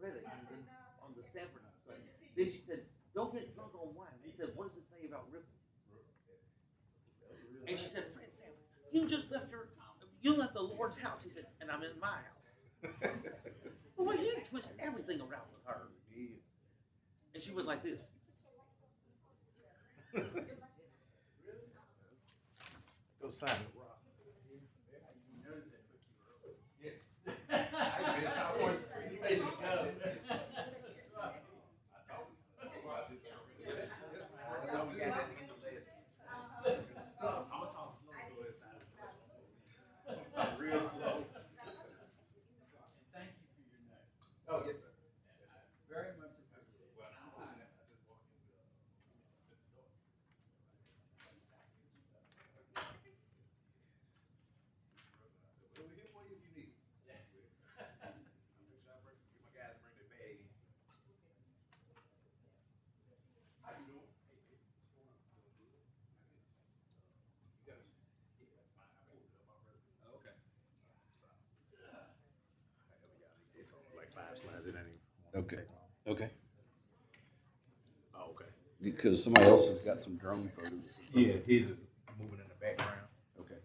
credit union on the Sanford and Son. Then she said, "Don't get drunk on wine." He said, "What does it say about Ripple?" And she said, "Fred Sanford, you just left you left the Lord's house." He said, "And I'm in my house." Well, he twisted everything around with her, and she went like this. Go sign it, Ross. Yes. I want presentation to come. I'm gonna talk slow so it's not. I'm talk real slow. And thank you for your note. Oh, yes, sir. I very much appreciate it. Well, I'm pushing it. I just walked in with Mr. Thorpe. So we're here for you if you need it. I'll make sure I get my guys bring their bag in. How you doing? Hey, hey, what's going on? Doing good. You got it? Yeah, that's fine. I pulled it up already. Oh, okay. It's on like 5 slides. It ain't even Okay. take long. Okay. Oh, okay. Because somebody else has got some drone photos. Yeah, his is moving in the background. Okay.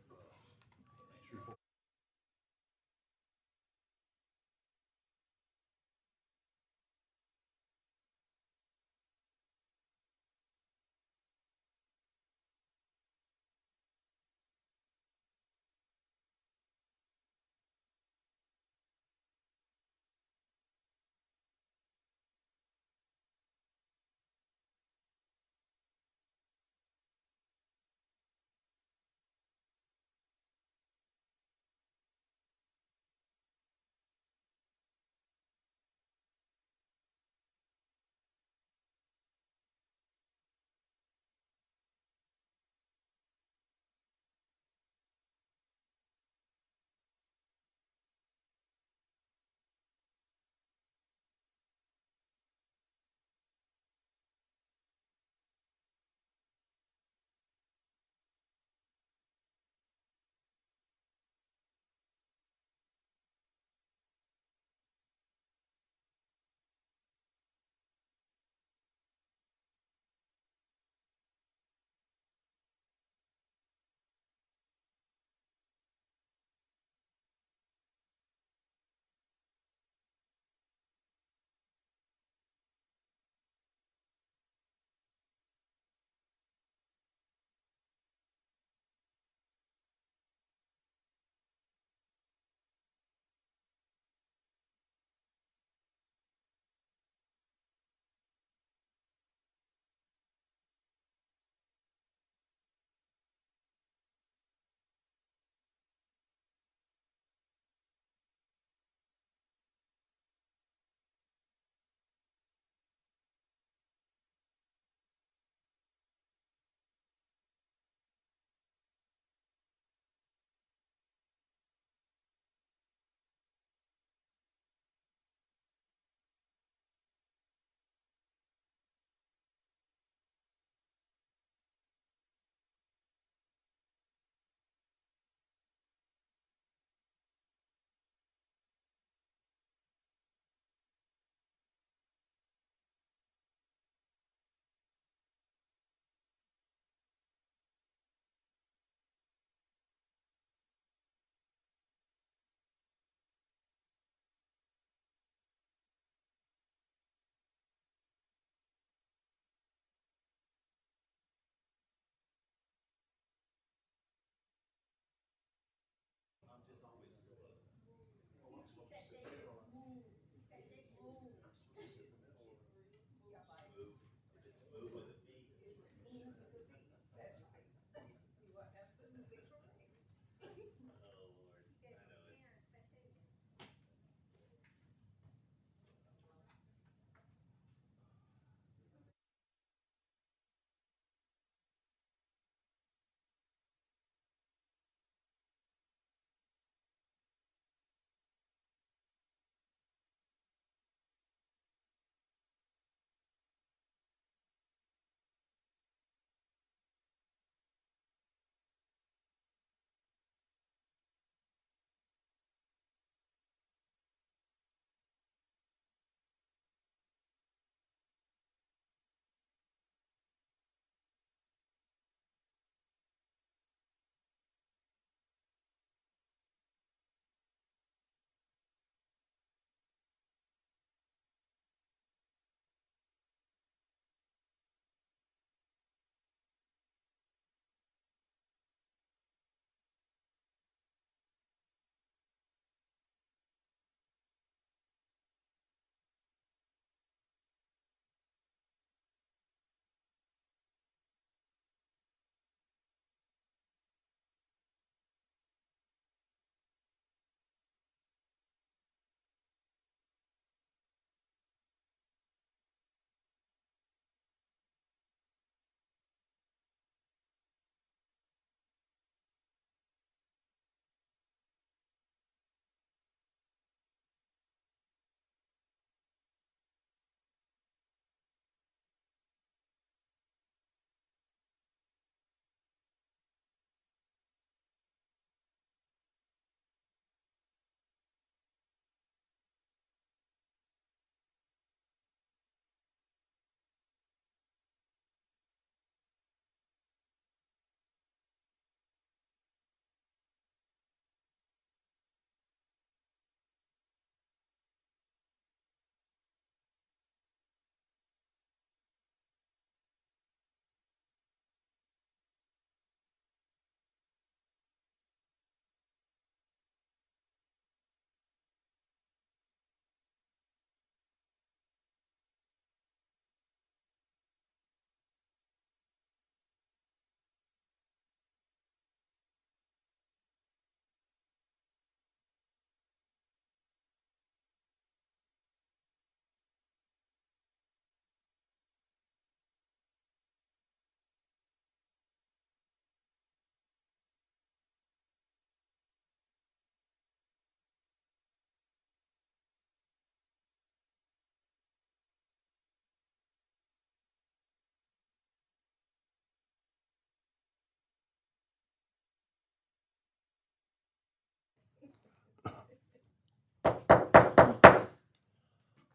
I'd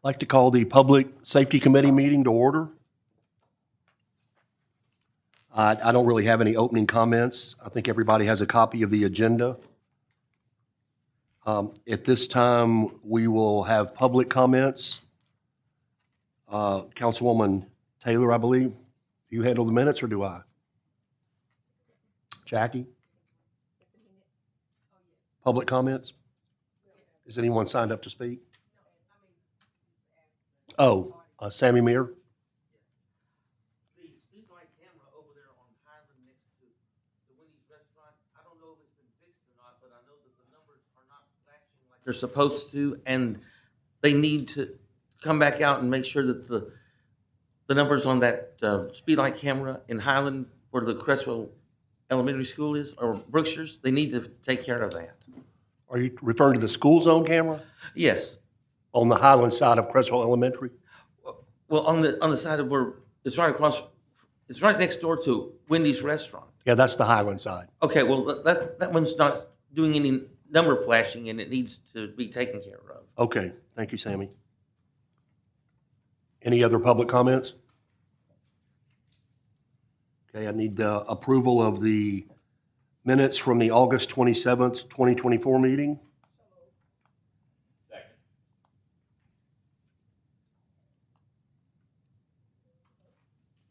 like to call the Public Safety Committee meeting to order. I don't really have any opening comments. I think everybody has a copy of the agenda. At this time, we will have public comments. Councilwoman Taylor, I believe, do you handle the minutes or do I? Jackie? Public comments? Is anyone signed up to speak? Oh, Sammy Mear? The speedlight camera over there on Highland next to the Wendy's restaurant, I don't know if it's been fixed or not, but I know that the numbers are not flashing like they're supposed to, and they need to come back out and make sure that the numbers on that speedlight camera in Highland, where the Crestwell Elementary School is, or Brookshire's, they need to take care of that. Are you referring to the school zone camera Yes. on the Highland side of Crestwell Elementary? Well, on the side of where, it's right across, it's right next door to Wendy's restaurant. Yeah, that's the Highland side. Okay, well, that one's not doing any number flashing, and it needs to be taken care of. Okay, thank you, Sammy. Any other public comments? Okay, I need approval of the minutes from the August 27th, 2024 meeting. Second.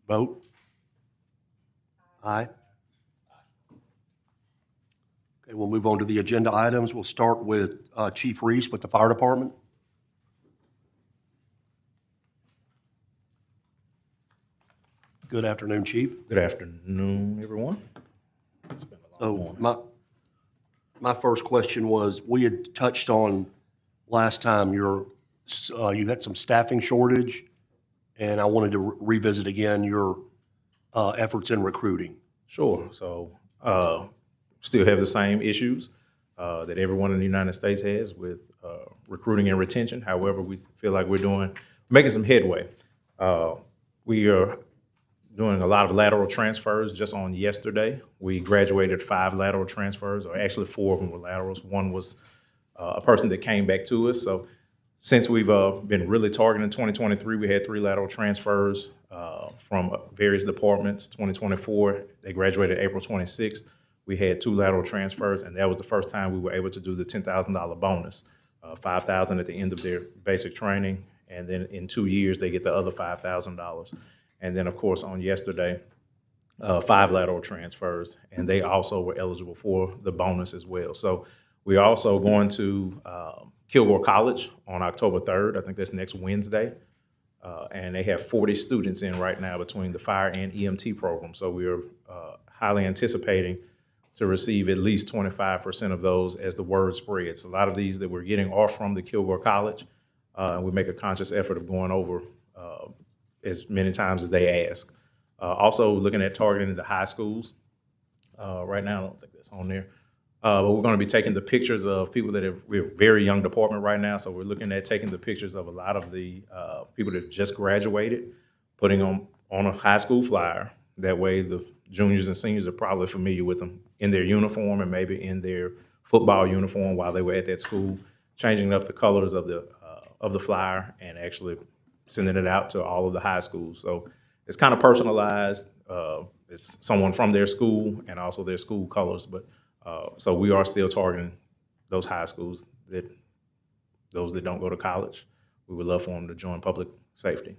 Vote. Aye. Okay, we'll move on to the agenda items. We'll start with Chief Reese with the Fire Department. Good afternoon, Chief. Good afternoon, everyone. It's been a long So morning. my first question was, we had touched on last time you had some staffing shortage, and I wanted to revisit again your efforts in recruiting. Sure. So, still have the same issues that everyone in the United States has with recruiting and retention. However, we feel like we're making some headway. We are doing a lot of lateral transfers. Just on yesterday, we graduated 5 lateral transfers, or actually 4 of them were laterals. One was a person that came back to us. So since we've been really targeting 2023, we had 3 lateral transfers from various departments. 2024, they graduated April 26th. We had 2 lateral transfers, and that was the first time we were able to do the $10,000 bonus, $5,000 at the end of their basic training, and then in 2 years, they get the other $5,000. And then, of course, on yesterday, 5 lateral transfers, and they also were eligible for the bonus as well. So we're also going to Kilgore College on October 3rd. I think that's next Wednesday. And they have 40 students in right now between the fire and EMT program. So we're highly anticipating to receive at least 25% of those as the word spreads. A lot of these that we're getting are from the Kilgore College, and we make a conscious effort of going over as many times as they ask. Also looking at targeting the high schools. Right now, I don't think that's on there. But we're going to be taking the pictures of people we're a very young department right now, so we're looking at taking the pictures of a lot of the people that just graduated, putting them on a high school flyer. That way the juniors and seniors are probably familiar with them in their uniform and maybe in their football uniform while they were at that school, changing up the colors of the flyer and actually sending it out to all of the high schools. So it's kind of personalized. It's someone from their school and also their school colors. But so we are still targeting those high schools, those that don't go to college. We would love for them to join public safety.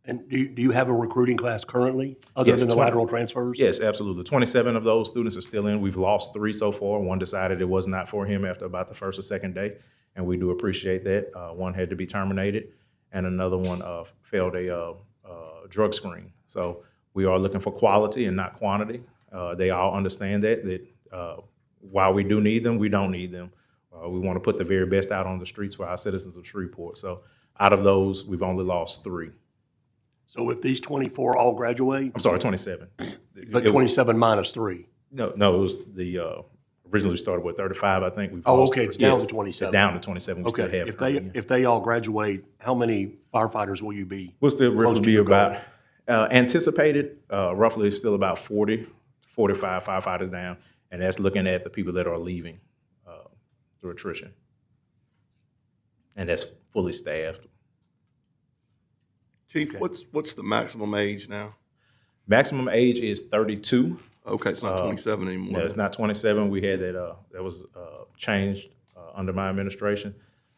And do you have a recruiting class currently, other Yes, than the 20 lateral transfers? Yes, absolutely. 27 of those students are still in. We've lost 3 so far. One decided it was not for him after about the first or second day, and we do appreciate that. One had to be terminated, and another one failed a drug screen. So we are looking for quality and not quantity. They all understand that while we do need them, we don't need them. We want to put the very best out on the streets for our citizens of Shreveport. So out of those, we've only lost 3. So if these 24 all graduate, I'm sorry, 27. but 27 minus 3? No, it was the originally started with 35, I think. We've Oh, lost okay, it's 3. down Yes, to 27. It's down to 27. We Okay, still have if currently. they all graduate, how many firefighters will you be? We'll still close roughly to be your goal? about anticipated, roughly still about 40, 45 firefighters down, and that's looking at the people that are leaving through attrition. and that's fully staffed. Chief, Okay. what's the maximum age now? Maximum age is 32. Okay, it's not 27 anymore. No, it's not 27. We had that was changed under my administration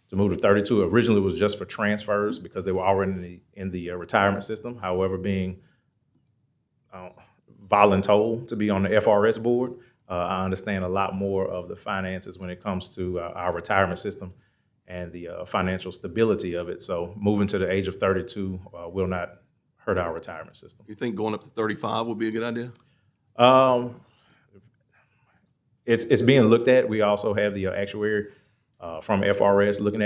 to move to 32. Originally, it was just for transfers because they were already in the retirement system. However, being voluntold to be on the FRS board, I understand a lot more of the finances when it comes to our retirement system and the financial stability of it. So moving to the age of 32 will not hurt our retirement system. You think going up to 35 would be a good idea? It's being looked at. We also have the actuary from FRS looking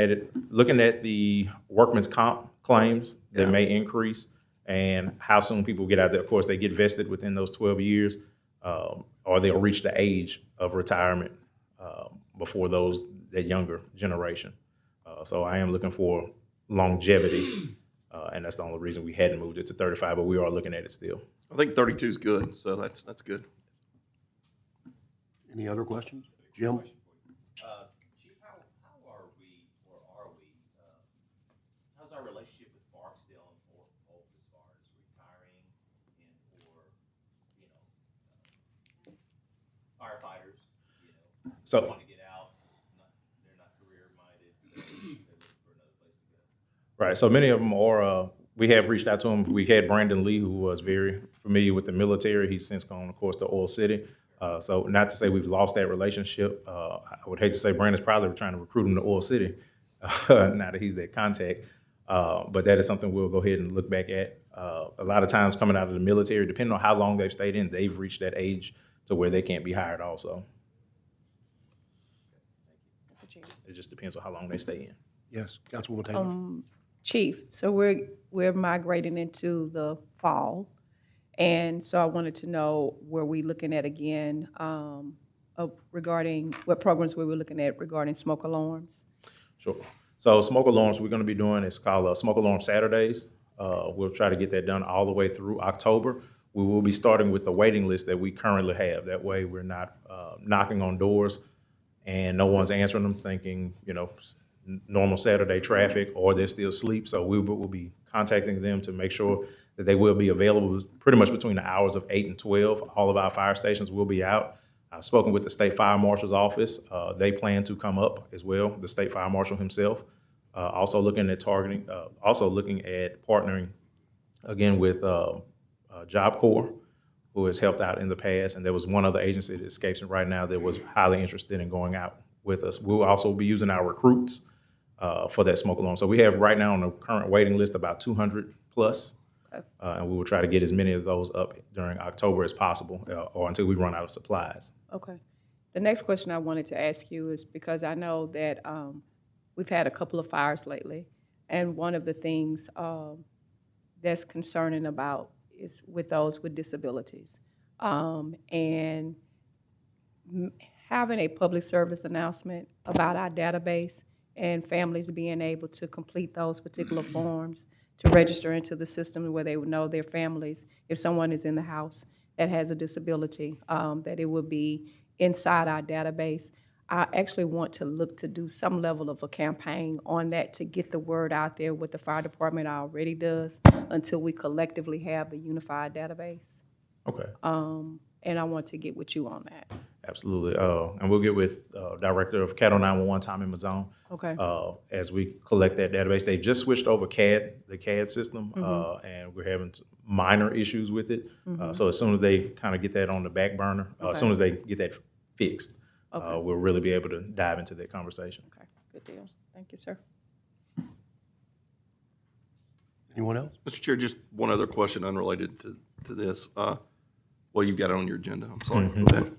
at the workman's comp claims that Yeah. may increase and how soon people get out there. Of course, they get vested within those 12 years, or they'll reach the age of retirement before that younger generation. So I am looking for longevity, and that's the only reason we hadn't moved it to 35, but we are looking at it still. I think 32 is good, so that's good. Any other questions? Jim? Chief, how are we, or are we, how's our relationship with Barksdale and Fort Polk as far as retiring and or, firefighters, So- want to get out, they're not career-minded, so they're looking for another place to go. Right. So many of them are. We have reached out to them. We had Brandon Lee, who was very familiar with the military. He's since gone, of course, to Oil City. So not to say we've lost that relationship. I would hate to say Brandon's probably trying to recruit him to Oil City now that he's that contact. But that is something we'll go ahead and look back at. A lot of times coming out of the military, depending on how long they've stayed in, they've reached that age to where they can't be hired also. Mr. Chief. It just depends on how long they stay in. Yes, Councilwoman Taylor. Chief, so we're migrating into the fall, and so I wanted to know, were we looking at again regarding what programs we were looking at regarding smoke alarms? Sure. So smoke alarms, we're going to be doing, it's called Smoke Alarm Saturdays. We'll try to get that done all the way through October. We will be starting with the waiting list that we currently have. That way we're not knocking on doors and no one's answering them thinking, normal Saturday traffic or they're still asleep. So we will be contacting them to make sure that they will be available pretty much between the hours of 8 and 12. All of our fire stations will be out. I've spoken with the State Fire Marshal's office. They plan to come up as well, the State Fire Marshal himself. Also looking at partnering again with Job Corps, who has helped out in the past. And there was one other agency that escapes me right now that was highly interested in going out with us. We'll also be using our recruits for that smoke alarm. So we have right now on the current waiting list about 200 plus. And we will try to get as many of those up during October as possible or until we run out of supplies. Okay. The next question I wanted to ask you is because I know that we've had a couple of fires lately, and one of the things that's concerning about is with those with disabilities. And having a public service announcement about our database and families being able to complete those particular forms to register into the system where they would know their families, if someone is in the house that has a disability, that it would be inside our database. I actually want to look to do some level of a campaign on that to get the word out there, what the fire department already does, until we collectively have the unified database. Okay. And I want to get with you on that. Absolutely. And we'll get with Director of Cattle 911, Tommy Mazzone, Okay. as we collect that database. They've just switched over the CAD system, and we're having minor issues with it. So as soon as they kind of get that on the back burner, as soon as they get that fixed, we'll really be able to dive into that conversation. Okay, good deal. Thank you, sir. Anyone else? Mr. Chair, just one other question unrelated to this. Well, you've got it on your agenda. I'm sorry. Go ahead.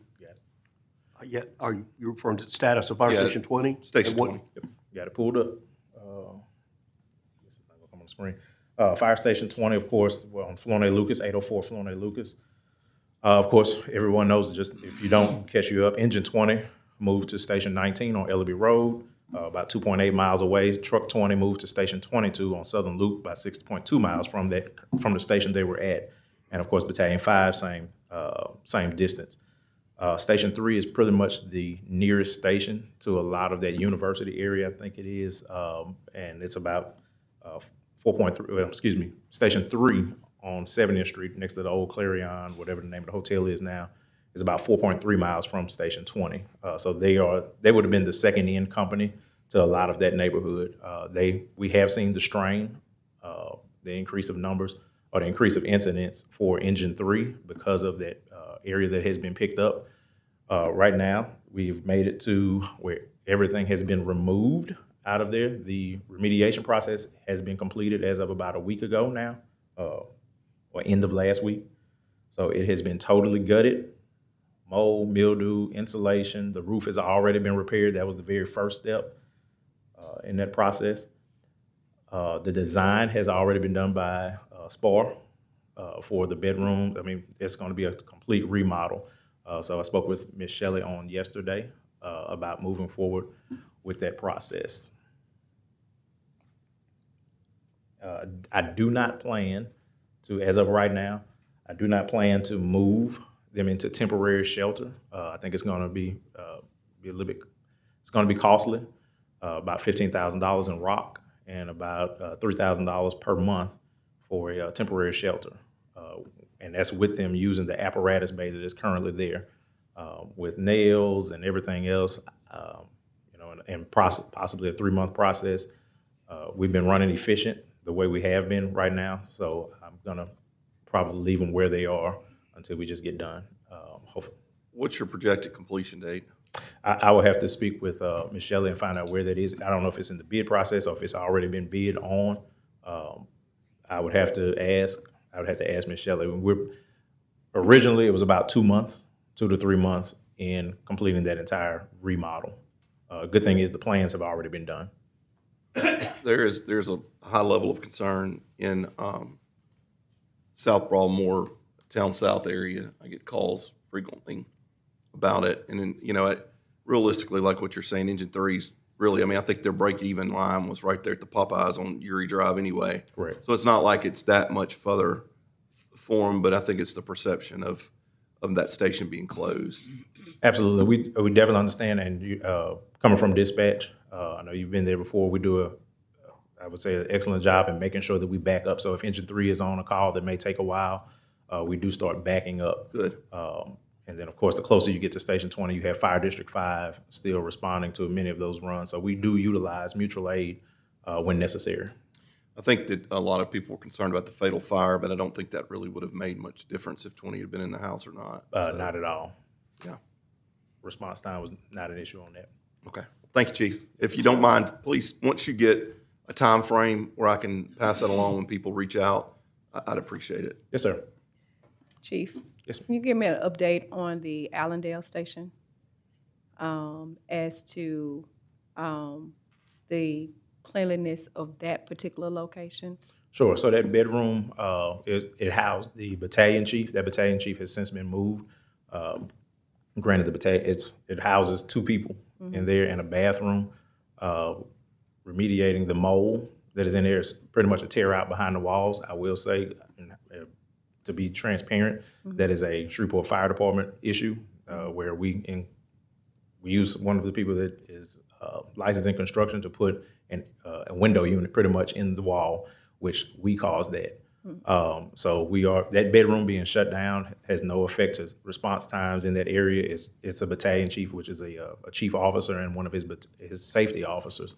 Yeah, are you referring to the status of Fire Yeah, Station 20? Station And what- 20. Yep. Got it pulled up. This is not gonna come on the screen. Fire Station 20, of course, we're on Flornay Lucas, 804 Flornay Lucas. Of course, everyone knows, just if you don't catch you up, Engine 20 moved to Station 19 on Ellaby Road, about 2.8 miles away. Truck 20 moved to Station 22 on Southern Loop, about 6.2 miles from the station they were at. And of course, Battalion 5, same distance. Station 3 is pretty much the nearest station to a lot of that university area, I think it is. And it's about 4.3, well, excuse me, Station 3 on 70th Street next to the old Clarion, whatever the name of the hotel is now, is about 4.3 miles from Station 20. So they would have been the second in company to a lot of that neighborhood. We have seen the strain, the increase of numbers or the increase of incidents for Engine 3 because of that area that has been picked up. Right now, we've made it to where everything has been removed out of there. The remediation process has been completed as of about a week ago now, or end of last week. So it has been totally gutted. Mold, mildew, insulation. The roof has already been repaired. That was the very first step in that process. The design has already been done by SPAR for the bedroom. I mean, it's going to be a complete remodel. So I spoke with Ms. Shelley on yesterday about moving forward with that process. I do not plan to, as of right now, I do not plan to move them into temporary shelter. I think it's going to be a little bit, it's going to be costly, about $15,000 in rock and about $3,000 per month for a temporary shelter. And that's with them using the apparatus bay that is currently there with nails and everything else, and possibly a 3-month process. We've been running efficient the way we have been right now, so I'm gonna probably leave them where they are until we just get done. Hopefully. What's your projected completion date? I will have to speak with Ms. Shelley and find out where that is. I don't know if it's in the bid process or if it's already been bid on. I would have to ask Ms. Shelley. Originally, it was about 2 months, 2 to 3 months in completing that entire remodel. Good thing is the plans have already been done. There's a high level of concern in South Broadmoor, Town South area. I get calls frequently about it. And then, realistically, like what you're saying, Engine 3's really, I think their break-even line was right there at the Popeyes on Uri Drive anyway. Correct. So it's not like it's that much further for them, but I think it's the perception of that station being closed. Absolutely. We definitely understand. And coming from dispatch, I know you've been there before. We do I would say, an excellent job in making sure that we back up. So if Engine 3 is on a call that may take a while, we do start backing up. Good. And then, of course, the closer you get to Station 20, you have Fire District 5 still responding to many of those runs. So we do utilize mutual aid when necessary. I think that a lot of people were concerned about the fatal fire, but I don't think that really would have made much difference if 20 had been in the house or not. Not at all. Yeah. Response time was not an issue on that. Okay. Thank you, Chief. If you don't mind, please, once you get a time frame where I can pass that along when people reach out, I'd appreciate it. Yes, sir. Chief, Yes, can you give me an update on the Allendale station as to the cleanliness of that particular location? Sure. So that bedroom, it housed the battalion chief. That battalion chief has since been moved. Granted, the battalion, it houses 2 people in there and a bathroom. Remediating the mold that is in there is pretty much a tear out behind the walls. I will say, to be transparent, that is a Shreveport Fire Department issue where we use one of the people that is licensed in construction to put a window unit pretty much in the wall, which we caused that. So that bedroom being shut down has no effect to response times in that area. It's a battalion chief, which is a chief officer and one of his safety officers.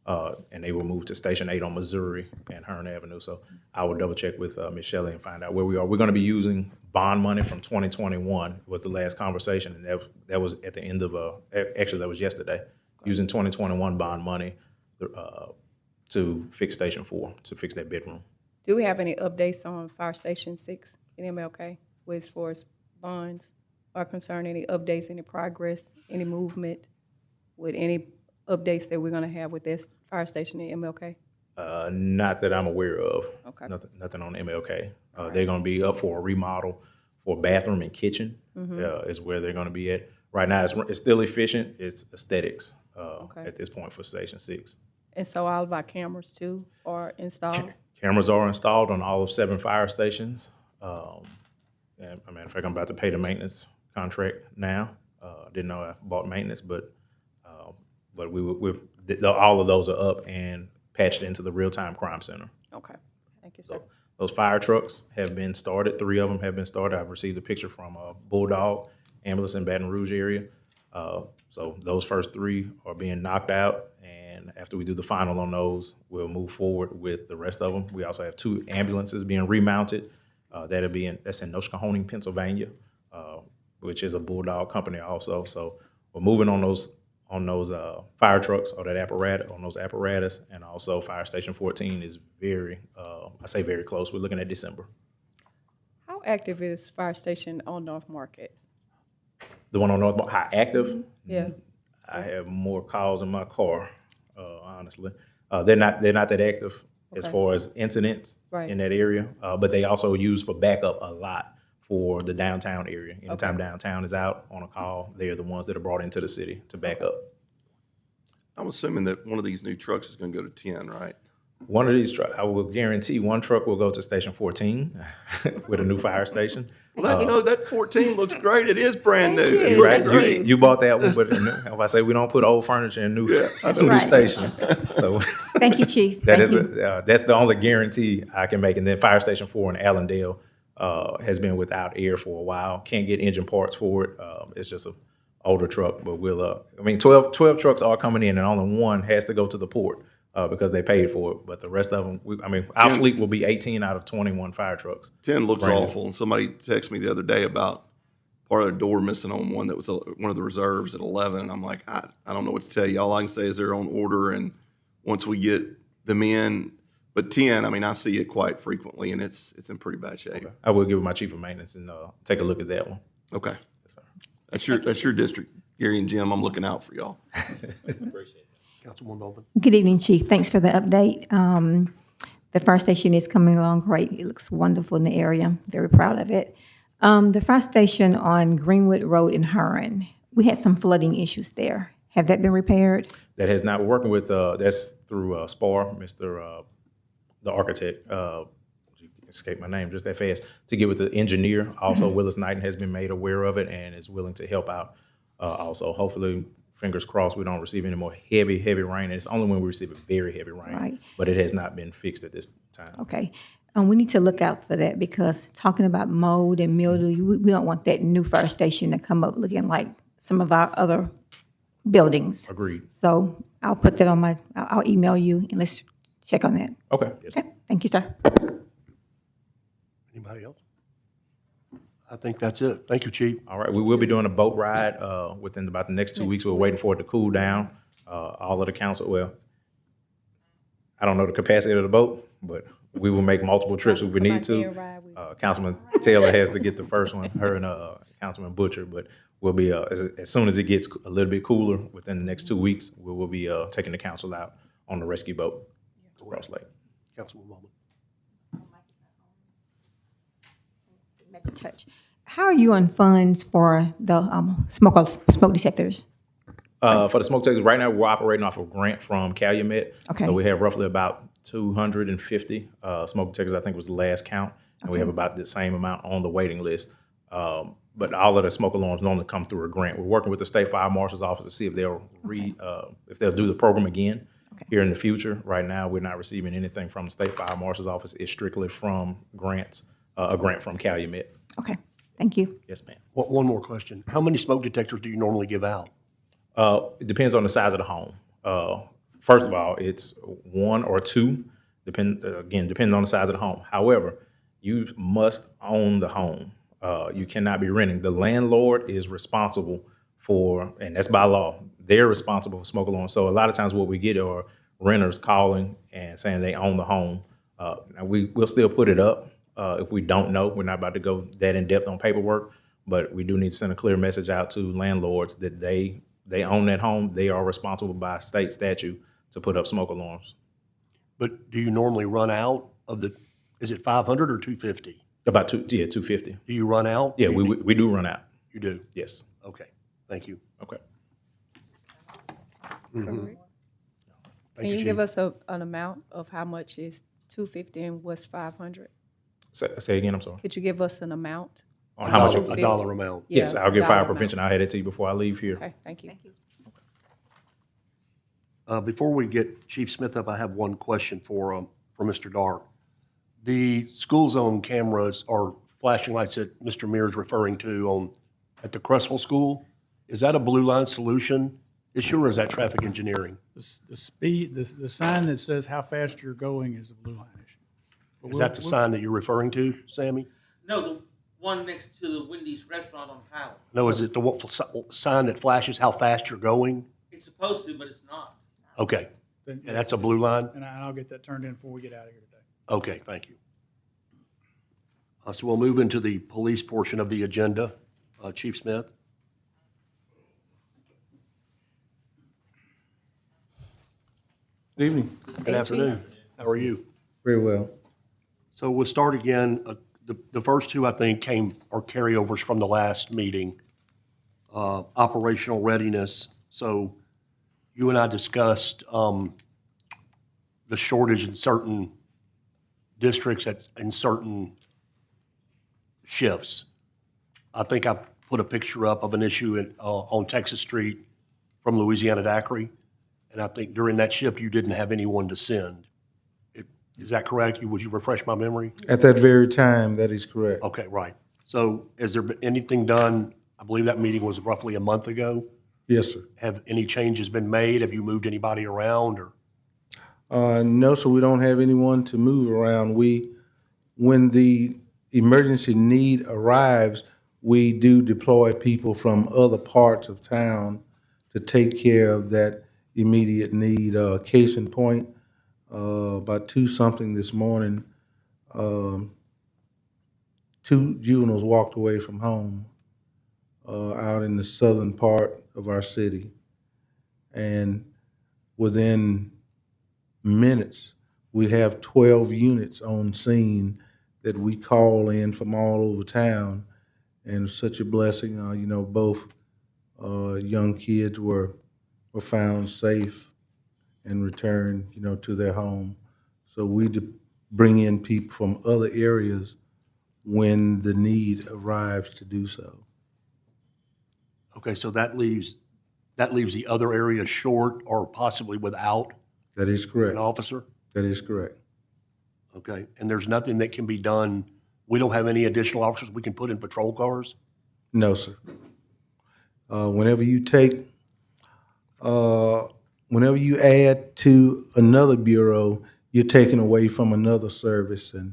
And they were moved to Station 8 on Missouri and Hearn Avenue. So I will double check with Ms. Shelley and find out where we are. We're going to be using bond money from 2021 was the last conversation. And that was at the end of, actually that was yesterday, using 2021 bond money to fix Station 4, to fix that bedroom. Do we have any updates on Fire Station 6 in MLK as far as bonds are concerned? Any updates, any progress, any movement with any updates that we're going to have with this fire station in MLK? Not that I'm aware of. Okay. Nothing on MLK. They're going to be up for a remodel for bathroom and kitchen is where they're going to be at. Right now, it's still efficient. It's aesthetics at this point for Station 6. And so all of our cameras too are installed? Cameras are installed on all of 7 fire stations. And as a matter of fact, I'm about to pay the maintenance contract now. Didn't know I bought maintenance, but all of those are up and patched into the real-time crime center. Okay, thank you, sir. So those fire trucks have been started. 3 of them have been started. I've received a picture from a Bulldog ambulance in Baton Rouge area. So those first 3 are being knocked out, and after we do the final on those, we'll move forward with the rest of them. We also have 2 ambulances being remounted. That's in Noshkahoning, Pennsylvania, which is a Bulldog company also. So we're moving on those fire trucks or that apparatus, and also Fire Station 14 is very close. We're looking at December. How active is Fire Station on North Market? The one on North, how active? Yeah. I have more calls in my car, honestly. They're not that active as Okay. far as incidents Right. in that area, but they also use for backup a lot for the downtown area. Anytime downtown is out on a call, they are the ones that are brought into the city to back up. I'm assuming that one of these new trucks is going to go to 10, right? One of these trucks, I will guarantee one truck will go to Station 14 with a new fire station. Well, that 14 looks great. It is brand new. Thank It you. looks Right, great. you bought that one, but if I say we don't put old furniture in new Right. stations, so Thank you, Chief. that Thank is you. that's the only guarantee I can make. And then Fire Station 4 in Allendale has been without air for a while. Can't get engine parts for it. It's just a older truck, but 12 trucks are coming in, and only one has to go to the port because they paid for it. But the rest of them, our fleet will be 18 out of 21 fire trucks. 10 looks Brand new. awful. And somebody texted me the other day about part of the door missing on one that was one of the reserves at 11. And I'm like, I don't know what to tell you. All I can say is they're on order. And once we get them in, but 10, I see it quite frequently, and it's in pretty bad shape. I will give it my chief of maintenance and take a look at that one. Okay. Yes, sir. That's your district. Gary and Jim, I'm looking out for y'all. Councilwoman Bowman? Good evening, Chief. Thanks for the update. The fire station is coming along great. It looks wonderful in the area. Very proud of it. The fire station on Greenwood Road in Huron, we had some flooding issues there. Have that been repaired? That has not, we're working with, that's through SPAR, the architect, escaped my name just that fast, to get with the engineer. Also, Willis Knighton has been made aware of it and is willing to help out. Also, hopefully, fingers crossed, we don't receive any more heavy rain. And it's only when we receive a very heavy rain. Right. But it has not been fixed at this time. Okay. We need to look out for that because talking about mold and mildew, we don't want that new fire station to come up looking like some of our other buildings. Agreed. So I'll put that on I'll email you and let's check on that. Okay. Yes, Okay, thank you, sir. Anybody else? I think that's it. Thank you, Chief. All right, we will be doing a boat ride within about the next 2 weeks. We're waiting for it to cool down. All of the council, well, I don't know the capacity of the boat, but we will make multiple trips if we need to. Councilman Taylor has to get the first one, her and Councilman Butcher, but we'll be, as soon as it gets a little bit cooler, within the next 2 weeks, we will be taking the council out on the rescue boat to Cross Lake. Councilwoman Bowman? Touch. How are you on funds for the smoke detectors? For the smoke detectors, right now, we're operating off a grant from Calumet. Okay. So we have roughly about 250 smoke detectors, I think was the last count. And we have about the same amount on the waiting list. But all of the smoke alarms normally come through a grant. We're working with the State Fire Marshal's Office to see if they'll do the program again here in the future. Right now, we're not receiving anything from the State Fire Marshal's Office. It's strictly from grants, a grant from Calumet. Okay, thank you. Yes, ma'am. One more question. How many smoke detectors do you normally give out? It depends on the size of the home. First of all, it's 1 or 2, depending on the size of the home. However, you must own the home. You cannot be renting. The landlord is responsible for, and that's by law, they're responsible for smoke alarms. So a lot of times what we get are renters calling and saying they own the home. And we'll still put it up if we don't know. We're not about to go that in depth on paperwork, but we do need to send a clear message out to landlords that they own that home. They are responsible by state statute to put up smoke alarms. But do you normally run out of is it 500 or 250? About 250. Do you run out? Yeah, we do run out. You do? Yes. Okay, thank you. Okay. Thank Can you Chief. give us an amount of how much is 250 and what's 500? Say again, I'm sorry. Could you give us an amount on how much. $250. A dollar amount. Yes, Yeah, I'll get dollar fire amount. prevention. I'll have it to you before I leave here. Okay, thank you. Before we get Chief Smith up, I have one question for Mr. Dark. The school zone cameras or flashing lights that Mr. Mears is referring to at the Cresswell School, is that a blue line solution issue or is that traffic engineering? The speed, the sign that says how fast you're going is a blue line issue. But Is that the sign that you're referring to, Sammy? No, the one next to the Wendy's restaurant on Highland. No, is it the sign that flashes how fast you're going? It's supposed to, but it's not. Okay, Then- and that's a blue line? And I'll get that turned in before we get out of here today. Okay, thank you. So we'll move into the police portion of the agenda. Chief Smith? Good evening. Good afternoon. How are you? Very well. So we'll start again. The first two, I think, are carryovers from the last meeting. Operational readiness. So you and I discussed the shortage in certain districts in certain shifts. I think I put a picture up of an issue on Texas Street from Louisiana to Acre. And I think during that shift, you didn't have anyone to send. Is that correct? Would you refresh my memory? At that very time, that is correct. Okay, right. So has there been anything done? I believe that meeting was roughly a month ago. Yes, sir. Have any changes been made? Have you moved anybody around or? No, so we don't have anyone to move around. When the emergency need arrives, we do deploy people from other parts of town to take care of that immediate need. Case in point, about 2-something this morning, 2 juveniles walked away from home out in the southern part of our city. And within minutes, we have 12 units on scene that we call in from all over town. And it's such a blessing, both young kids were found safe and returned, to their home. So we bring in people from other areas when the need arrives to do so. Okay, so that leaves the other area short or possibly without That is correct. an officer? That is correct. Okay, and there's nothing that can be done, we don't have any additional officers we can put in patrol cars? No, sir. Whenever you add to another bureau, you're taking away from another service, and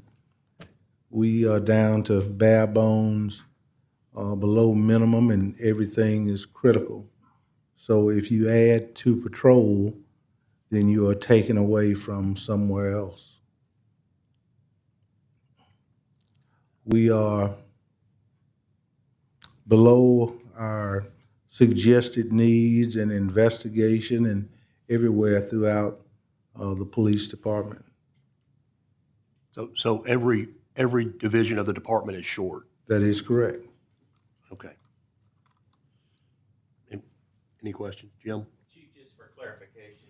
we are down to bare bones, below minimum, and everything is critical. So if you add to patrol, then you are taken away from somewhere else. We are below our suggested needs and investigation and everywhere throughout the police department. So every division of the department is short? That is correct. Okay. Any questions? Jim? Chief, just for clarification,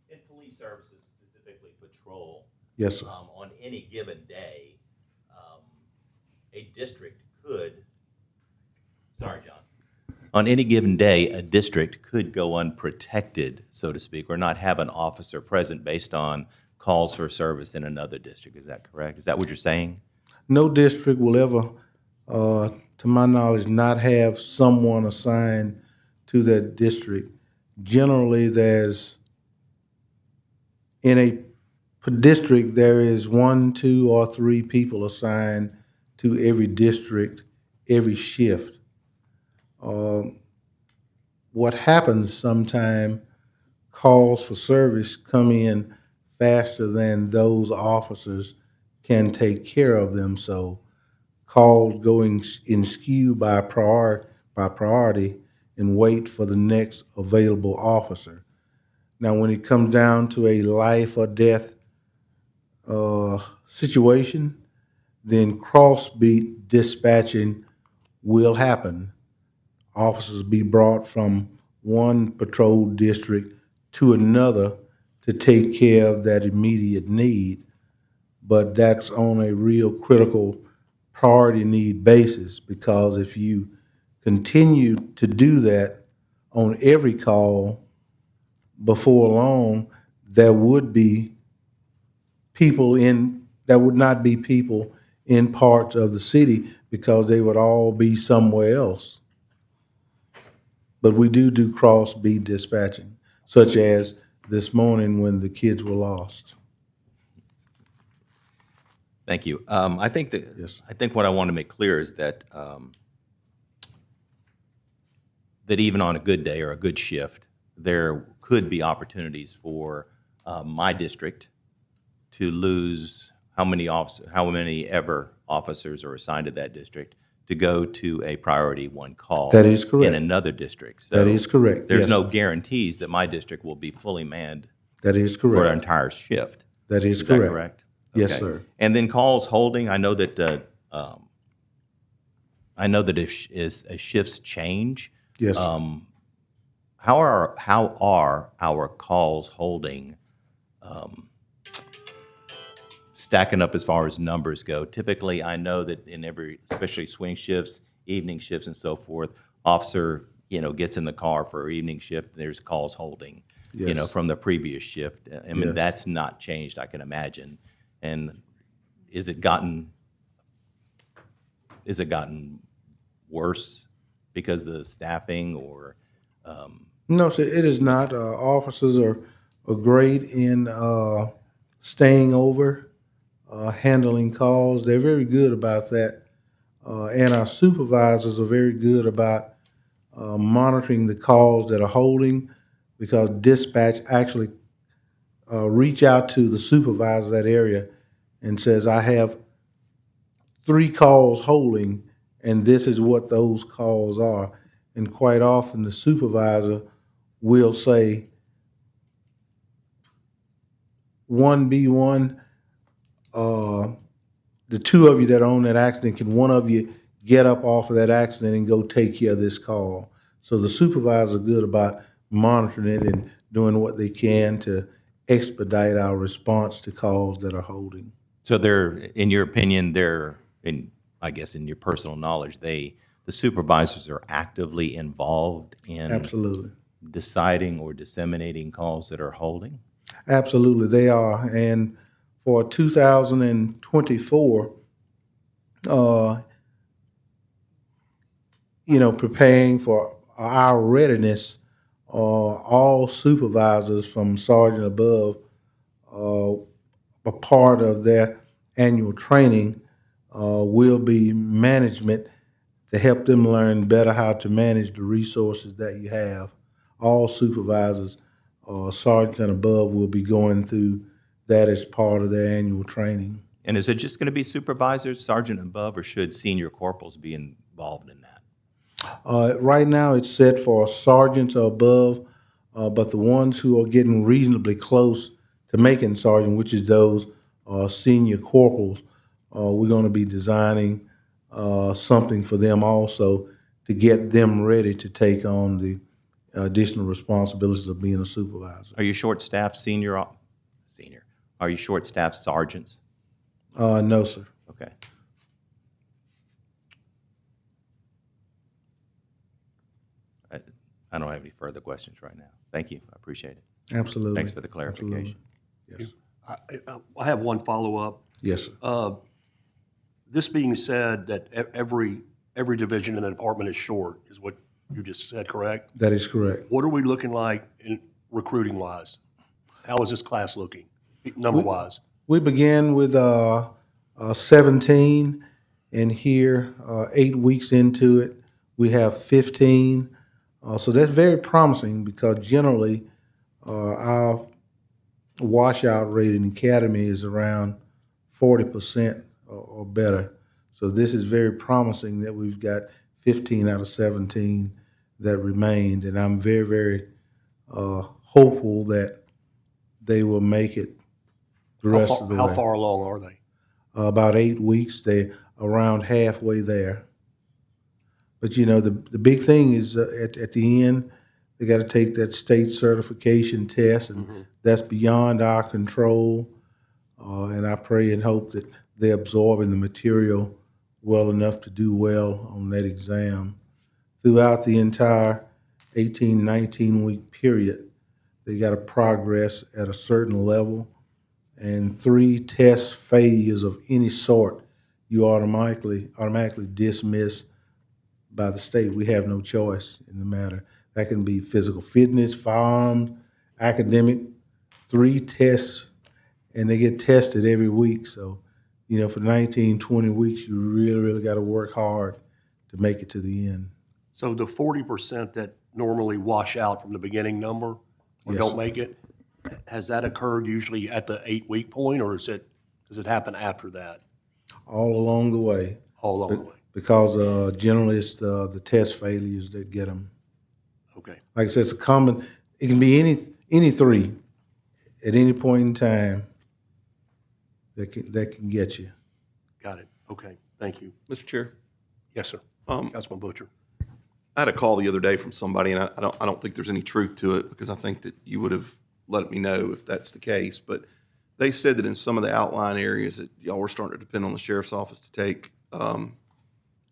in police services, specifically patrol, Yes, sir. on any given day, a district could, sorry, John. On any given day, a district could go unprotected, so to speak, or not have an officer present based on calls for service in another district. Is that correct? Is that what you're saying? No district will ever, to my knowledge, not have someone assigned to that district. Generally, in a district, there is 1, 2, or 3 people assigned to every district, every shift. What happens sometime, calls for service come in faster than those officers can take care of them. So calls go in skew by priority and wait for the next available officer. Now, when it comes down to a life or death situation, then cross-beat dispatching will happen. Officers be brought from one patrol district to another to take care of that immediate need, but that's on a real critical priority need basis, because if you continue to do that on every call, before long, there would be there would not be people in parts of the city because they would all be somewhere else. But we do cross-beat dispatching, such as this morning when the kids were lost. Thank you. I think that, Yes. I think what I want to make clear is that, that even on a good day or a good shift, there could be opportunities for my district to lose how many ever officers are assigned to that district to go to a priority one call. That is correct. In another district. That So is correct, There's yes. no guarantees that my district will be fully manned That is for an correct. entire shift. That is Is that correct. correct? Yes, Okay. sir. And then calls holding, I know that if a shift's change, Yes. how are our calls holding stacking up as far as numbers go? Typically, I know that in especially swing shifts, evening shifts, and so forth, officer gets in the car for evening shift. There's calls holding, Yes. from the previous shift. I mean, Yes. that's not changed, I can imagine. And is it gotten worse because of the staffing or? No, sir, it is not. Officers are great in staying over, handling calls. They're very good about that. And our supervisors are very good about monitoring the calls that are holding, because dispatch actually reach out to the supervisor of that area and says, I have 3 calls holding, and this is what those calls are. And quite often the supervisor will say, 1B1, the 2 of you that are on that accident, can one of you get up off of that accident and go take care of this call? So the supervisors are good about monitoring it and doing what they can to expedite our response to calls that are holding. So in your opinion, I guess in your personal knowledge, the supervisors are actively involved in Absolutely. deciding or disseminating calls that are holding? Absolutely, they are. And for 2024, preparing for our readiness, all supervisors from sergeant above, a part of their annual training will be management to help them learn better how to manage the resources that you have. All supervisors, sergeants and above, will be going through that as part of their annual training. And is it just going to be supervisors, sergeant and above, or should senior corporals be involved in that? Right now, it's set for sergeants or above, but the ones who are getting reasonably close to making sergeant, which is those senior corporals, we're going to be designing something for them also to get them ready to take on the additional responsibilities of being a supervisor. Are you short-staffed senior? Are you short-staffed sergeants? No, sir. Okay. I don't have any further questions right now. Thank you. I appreciate it. Absolutely. Thanks for the clarification. Absolutely. Yes. I have one follow-up. Yes, sir. This being said, that every division in the department is short, is what you just said, correct? That is correct. What are we looking like in recruiting-wise? How is this class looking, number-wise? We began with 17, and here, 8 weeks into it, we have 15. So that's very promising, because generally our washout rate in the academy is around 40% or better. So this is very promising that we've got 15 out of 17 that remained, and I'm very, very hopeful that they will make it the rest of the way. How far along are they? About 8 weeks. They're around halfway there. But the big thing is at the end, they got to take that state certification test, and that's beyond our control. And I pray and hope that they're absorbing the material well enough to do well on that exam. Throughout the entire 18, 19-week period, they got to progress at a certain level, and 3 test failures of any sort, you automatically dismiss by the state. We have no choice in the matter. That can be physical fitness, firearms, academic, 3 tests, and they get tested every week. So, for 19, 20 weeks, you really, really got to work hard to make it to the end. So the 40% that normally wash out from the beginning number or Yes, don't sir. make it, has that occurred usually at the 8-week point, or does it happen after that, All along the way, all along the way? because generally it's the test failures that get them. Okay, Like I said, it's a common, it can be any 3 at any point in time that can get you. got it. Okay, thank you. Mr. Chair, Yes, sir. Um, Councilman Butcher. I had a call the other day from somebody, and I don't think there's any truth to it, because I think that you would have let me know if that's the case. But they said that in some of the outlying areas that y'all were starting to depend on the sheriff's office to take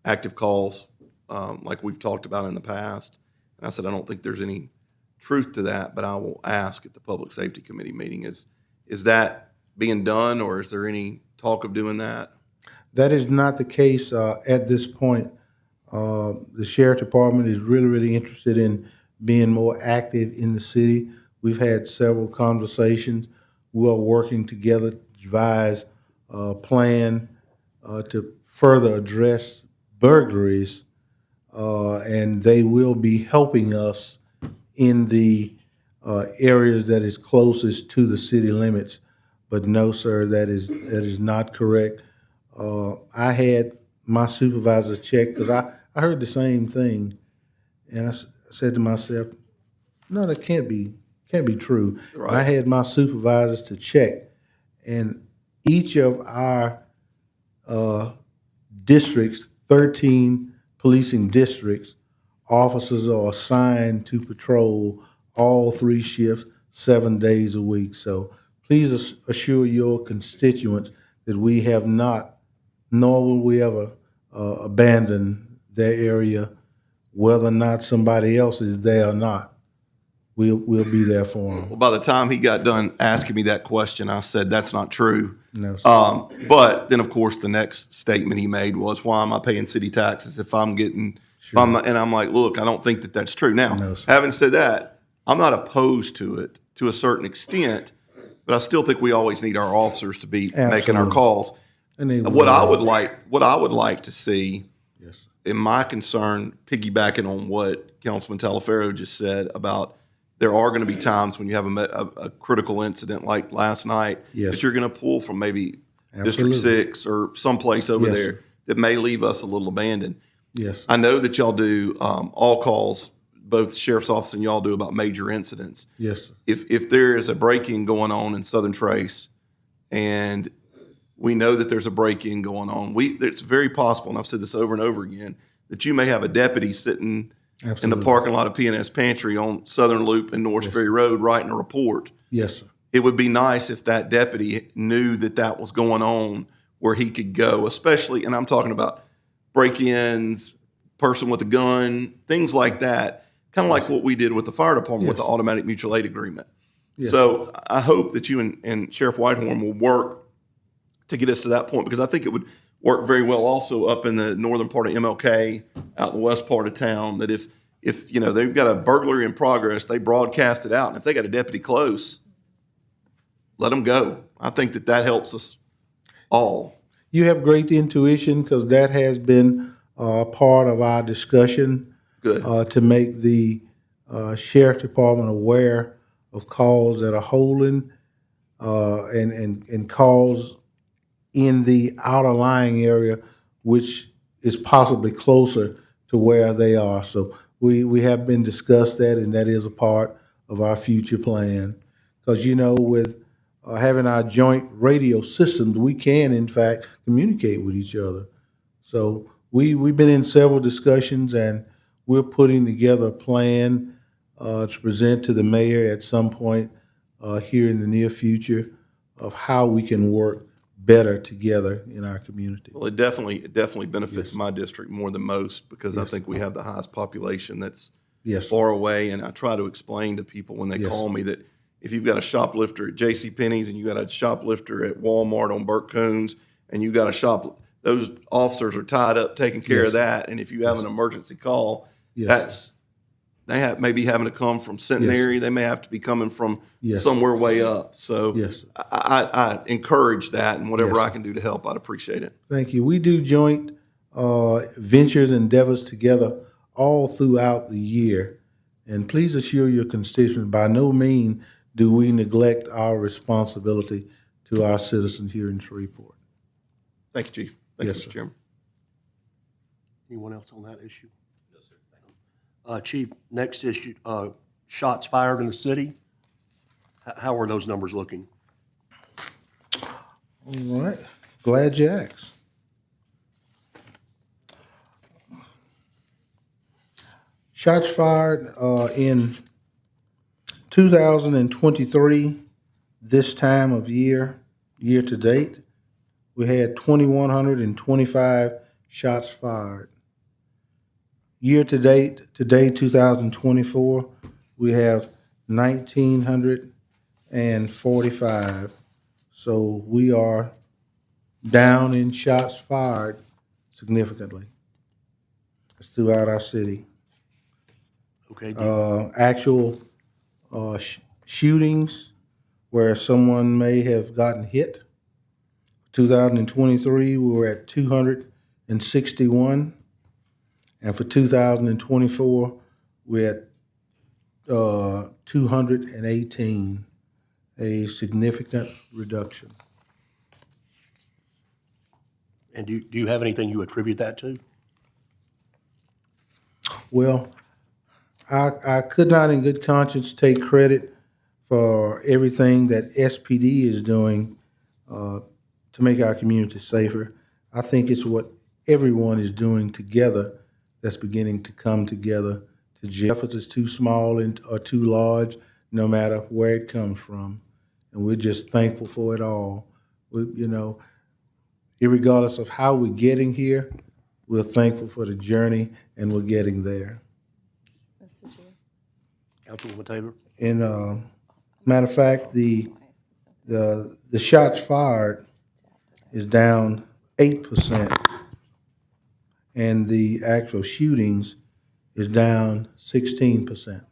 active calls, like we've talked about in the past. And I said, I don't think there's any truth to that, but I will ask at the Public Safety Committee meeting, is that being done, or is there any talk of doing that? That is not the case at this point. The sheriff department is really, really interested in being more active in the city. We've had several conversations. We are working together to devise a plan to further address burglaries, and they will be helping us in the areas that is closest to the city limits. But no, sir, that is not correct. I had my supervisor check, because I heard the same thing, and I said to myself, no, that can't be true. Right. And I had my supervisors to check, and each of our districts, 13 policing districts, officers are assigned to patrol all 3 shifts, 7 days a week. So please assure your constituents that we have not, nor will we ever abandon their area, whether or not somebody else is there or not. We'll be there for them. Well, by the time he got done asking me that question, I said, that's not true. No, sir. But then, of course, the next statement he made was, why am I paying city taxes if I'm getting, if I'm not, and I'm like, look, I don't think that that's true. Now, No, sir. having said that, I'm not opposed to it to a certain extent, but I still think we always need our officers to be making our Absolutely. calls. And they What I will. would like to see, Yes. in my concern, piggybacking on what Councilman Talaferro just said about, there are going to be times when you have a critical incident like last night, Yes. that you're going to pull from maybe Absolutely. District 6 or someplace over Yes, there sir. that may leave us a little abandoned. Yes. I know that y'all do all calls, both the sheriff's office and y'all do, about major incidents. Yes, sir. If there is a break-in going on in Southern Trace, and we know that there's a break-in going on, it's very possible, and I've said this over and over again, that you may have a deputy sitting in the Absolutely. parking lot of P&S Pantry on Southern Loop and North Ferry Road writing a report. Yes, sir. It would be nice if that deputy knew that that was going on, where he could go, especially, and I'm talking about break-ins, person with a gun, things like that, kind of like what we did with the fire department with the Yes. automatic mutual aid agreement. Yes. So I hope that you and Sheriff Whitehorn will work to get us to that point, because I think it would work very well also up in the northern part of MLK, out in the west part of town, that if they've got a burglary in progress, they broadcast it out. And if they got a deputy close, let them go. I think that helps us all. You have great intuition, because that has been part of our discussion. Good. To make the sheriff department aware of calls that are holding and calls in the outer lying area, which is possibly closer to where they are. So we have been discussed that, and that is a part of our future plan. Because, with having our joint radio systems, we can, in fact, communicate with each other. So we've been in several discussions, and we're putting together a plan to present to the mayor at some point here in the near future of how we can work better together in our community. Well, it definitely benefits my district more than most because I think we have the highest population that's Yes, sir. far away. And I try to explain to people when they Yes. call me that if you've got a shoplifter at JCPenney's and you got a shoplifter at Walmart on Burke Coons and you got those officers are tied up taking care of Yes. that. And if you have an emergency call, Yes. they may be having to come from Centenary. They may have to be coming from Yes. somewhere way up. So Yes. I encourage that, and whatever Yes. I can do to help, I'd appreciate it. Thank you. We do joint ventures, endeavors together all throughout the year. And please assure your constituents, by no means do we neglect our responsibility to our citizens here in Shreveport. Thank you, Chief. Thank Yes, you, sir. Mr. Chairman. Anyone else on that issue? No, sir. Chief, next issue, shots fired in the city. How are those numbers looking? All right. Glad you asked. Shots fired in 2023, this time of year to date, we had 2,125 shots fired. Year to date, today, 2024, we have 1,945. So we are down in shots fired significantly. It's throughout our city. Okay, Actual shootings where someone may have gotten hit. 2023, we were at 261. And for 2024, we're at 218, a significant reduction. and do you have anything you attribute that to? Well, I could not in good conscience take credit for everything that SPD is doing to make our community safer. I think it's what everyone is doing together that's beginning to come together. The effort is too small or too large, no matter where it comes from. And we're just thankful for it all. Irregardless of how we're getting here, we're thankful for the journey and we're getting there. Mr. Chair. Councilwoman Taylor? And matter of fact, the shots fired is down 8%, and the actual shootings is down 16%.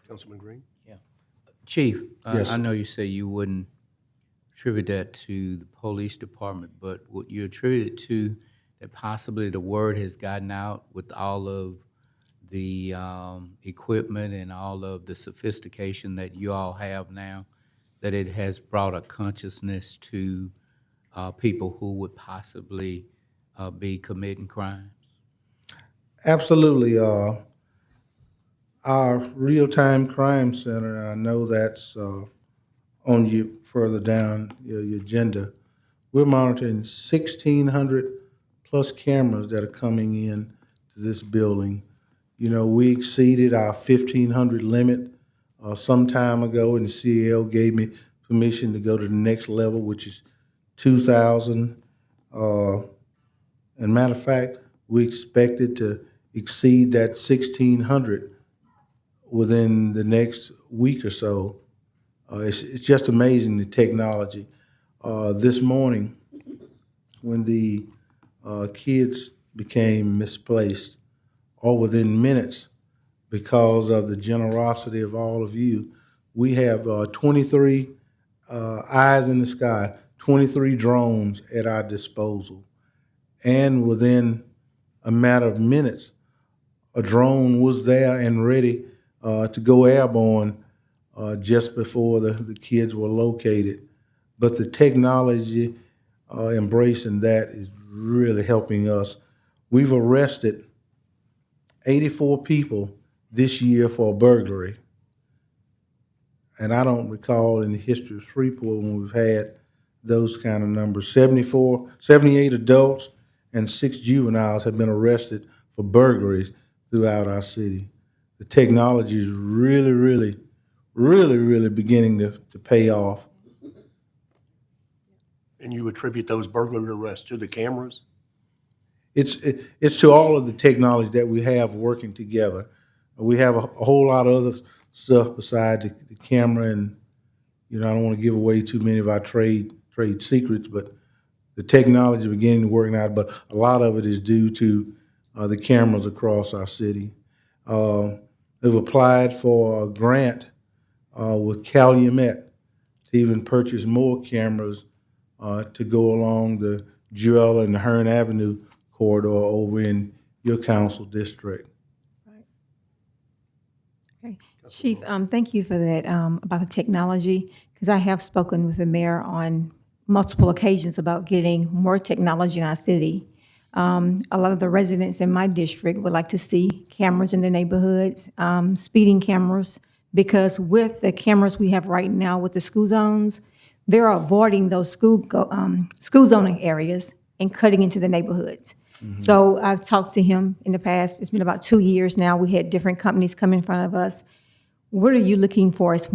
Councilman Green? Chief, Yes, I sir. know you say you wouldn't attribute that to the police department, but would you attribute it to that possibly the word has gotten out with all of the equipment and all of the sophistication that you all have now, that it has brought a consciousness to people who would possibly be committing crimes? Absolutely. Our real-time crime center, I know that's on you further down your agenda. We're monitoring 1,600 plus cameras that are coming in to this building. We exceeded our 1,500 limit some time ago, and the CAO gave me permission to go to the next level, which is 2,000. And matter of fact, we expected to exceed that 1,600 within the next week or so. It's just amazing, the technology. This morning, when the kids became misplaced, or within minutes, because of the generosity of all of you, we have 23 eyes in the sky, 23 drones at our disposal. And within a matter of minutes, a drone was there and ready to go airborne just before the kids were located. But the technology embracing that is really helping us. We've arrested 84 people this year for burglary. And I don't recall in the history of Shreveport when we've had those kind of numbers. 78 adults and 6 juveniles have been arrested for burglaries throughout our city. The technology is really, really really, really beginning to pay off. And you attribute those burglary arrests to the cameras? It's to all of the technology that we have working together. We have a whole lot of other stuff beside the camera, and I don't want to give away too many of our trade secrets, but the technology beginning to work out. But a lot of it is due to the cameras across our city. They've applied for a grant with Calumet to even purchase more cameras to go along the Jewel and the Hearn Avenue corridor over in your council district. Okay. Chief, thank you for that, about the technology, because I have spoken with the mayor on multiple occasions about getting more technology in our city. A lot of the residents in my district would like to see cameras in the neighborhoods, speeding cameras, because with the cameras we have right now with the school zones, they're avoiding those school zoning areas and cutting into the neighborhoods. So I've talked to him in the past. It's been about 2 years now. We had different companies come in front of us. What are you looking for as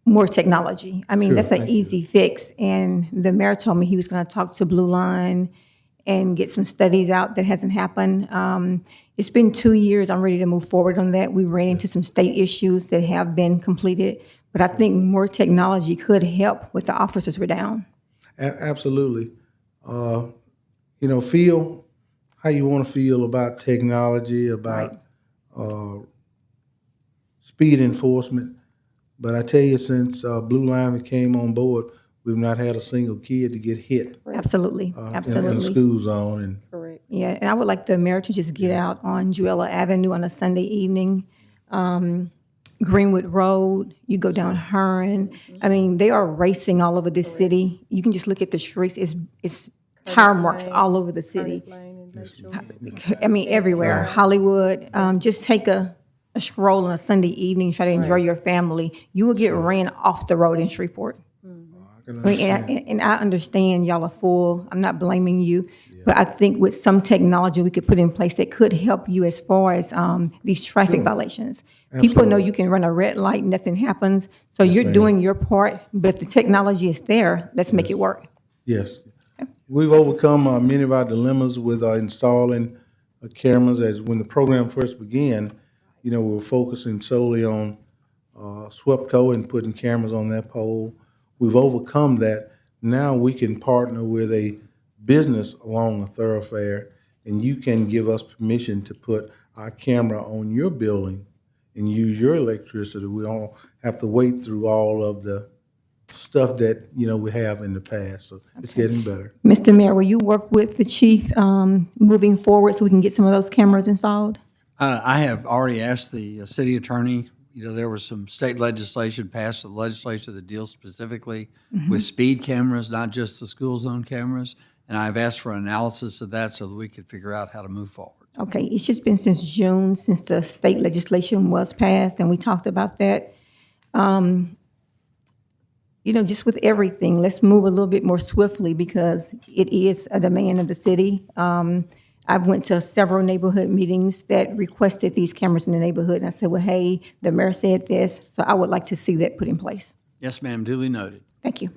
more technology? I mean, Sure, that's an thank you. easy fix. And the mayor told me he was going to talk to Blue Line and get some studies out. That hasn't happened. It's been 2 years. I'm ready to move forward on that. We ran into some state issues that have been completed, but I think more technology could help with the officers we're down. Absolutely. Feel how you want to feel about technology, about speed enforcement. But I tell you, since Blue Line came on board, we've not had a single kid to get hit Absolutely, in a absolutely. school zone. And Correct. Yeah, and I would like the mayor to just get out on Jewella Avenue on a Sunday evening, Greenwood Road, you go down Hearn. I mean, they are racing all over this city. You can just look at the streets, it's tire marks all over the city. I mean, everywhere, Hollywood. Just take a stroll on a Sunday evening, try to enjoy your family. You will get ran off the road in Shreveport. I mean, and I understand y'all are full. I'm not blaming you. But I think with some technology we could put in place that could help you as far as these traffic violations. People know you can run a red light, nothing happens. So you're ma'am. doing your part, but if the technology is there, let's make it work. yes, we've overcome many of our dilemmas with installing cameras. As when the program first began, we were focusing solely on SWEPCO and putting cameras on that pole. We've overcome that. Now we can partner with a business along a thoroughfare, and you can give us permission to put our camera on your building and use your electricity. We don't have to wait through all of the stuff that, we have in the past. So it's getting better. Mr. Mayor, will you work with the chief moving forward so we can get some of those cameras installed? I have already asked the city attorney, there was some state legislation passed at the legislature that deals specifically with speed cameras, not just the school zone cameras. And I've asked for an analysis of that so that we could figure out how to move forward. Okay, it's just been since June, since the state legislation was passed, and we talked about that. Just with everything, let's move a little bit more swiftly because it is a demand of the city. I've went to several neighborhood meetings that requested these cameras in the neighborhood, and I said, well, hey, the mayor said this, so I would like to see that put in place. Yes, ma'am, duly noted. Thank you.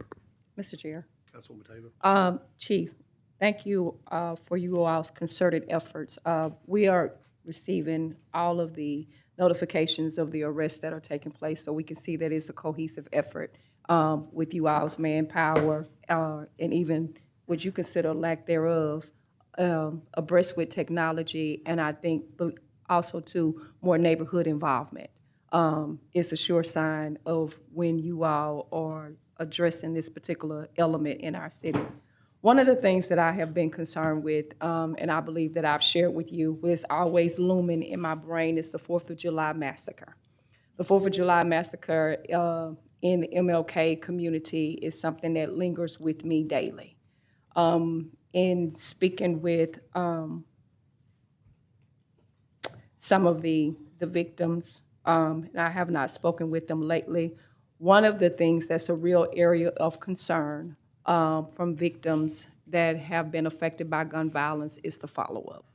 Mr. Chair. Councilwoman Taylor? Chief, thank you for you all's concerted efforts. We are receiving all of the notifications of the arrests that are taking place, so we can see that it's a cohesive effort with you all's manpower and even what you consider lack thereof, abreast with technology, and I think also too more neighborhood involvement. It's a sure sign of when you all are addressing this particular element in our city. One of the things that I have been concerned with, and I believe that I've shared with you, is always looming in my brain is the 4th of July massacre. The 4th of July massacre in the MLK community is something that lingers with me daily. In speaking with some of the victims, and I have not spoken with them lately, one of the things that's a real area of concern from victims that have been affected by gun violence is the follow-up.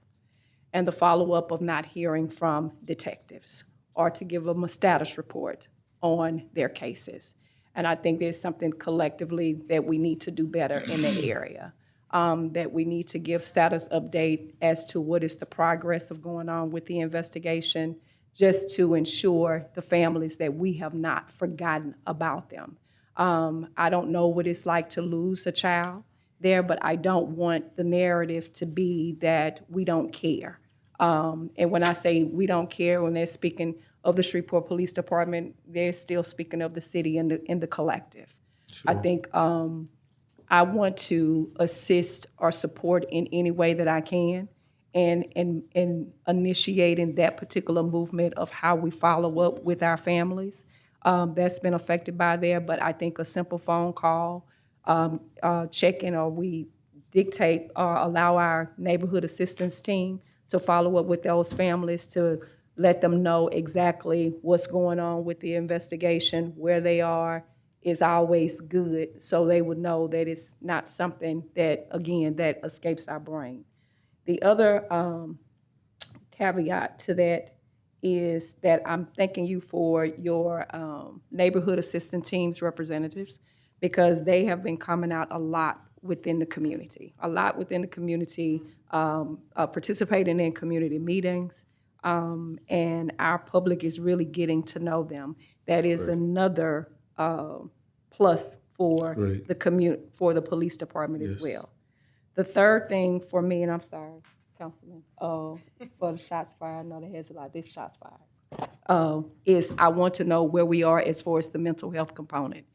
And the follow-up of not hearing from detectives or to give them a status report on their cases. And I think there's something collectively that we need to do better in that area. That we need to give status update as to what is the progress of going on with the investigation, just to ensure the families that we have not forgotten about them. I don't know what it's like to lose a child there, but I don't want the narrative to be that we don't care. And when I say we don't care, when they're speaking of the Shreveport Police Department, they're still speaking of the city and the collective. I think I want to assist or support in any way that I can and initiating that particular movement of how we follow up with our families that's been affected by there. But I think a simple phone call, check-in, or we dictate or allow our neighborhood assistance team to follow up with those families to let them know exactly what's going on with the investigation, where they are, is always good, so they would know that it's not something that, again, that escapes our brain. The other caveat to that is that I'm thanking you for your neighborhood assistant teams representatives, because they have been coming out a lot within the community, participating in community meetings, and our public is really getting to know them. That is another plus for for the police department as well. The third thing for me, and I'm sorry, Councilman, for the shots fired, I know there has a lot, this shots fired, is I want to know where we are as far as the mental health component,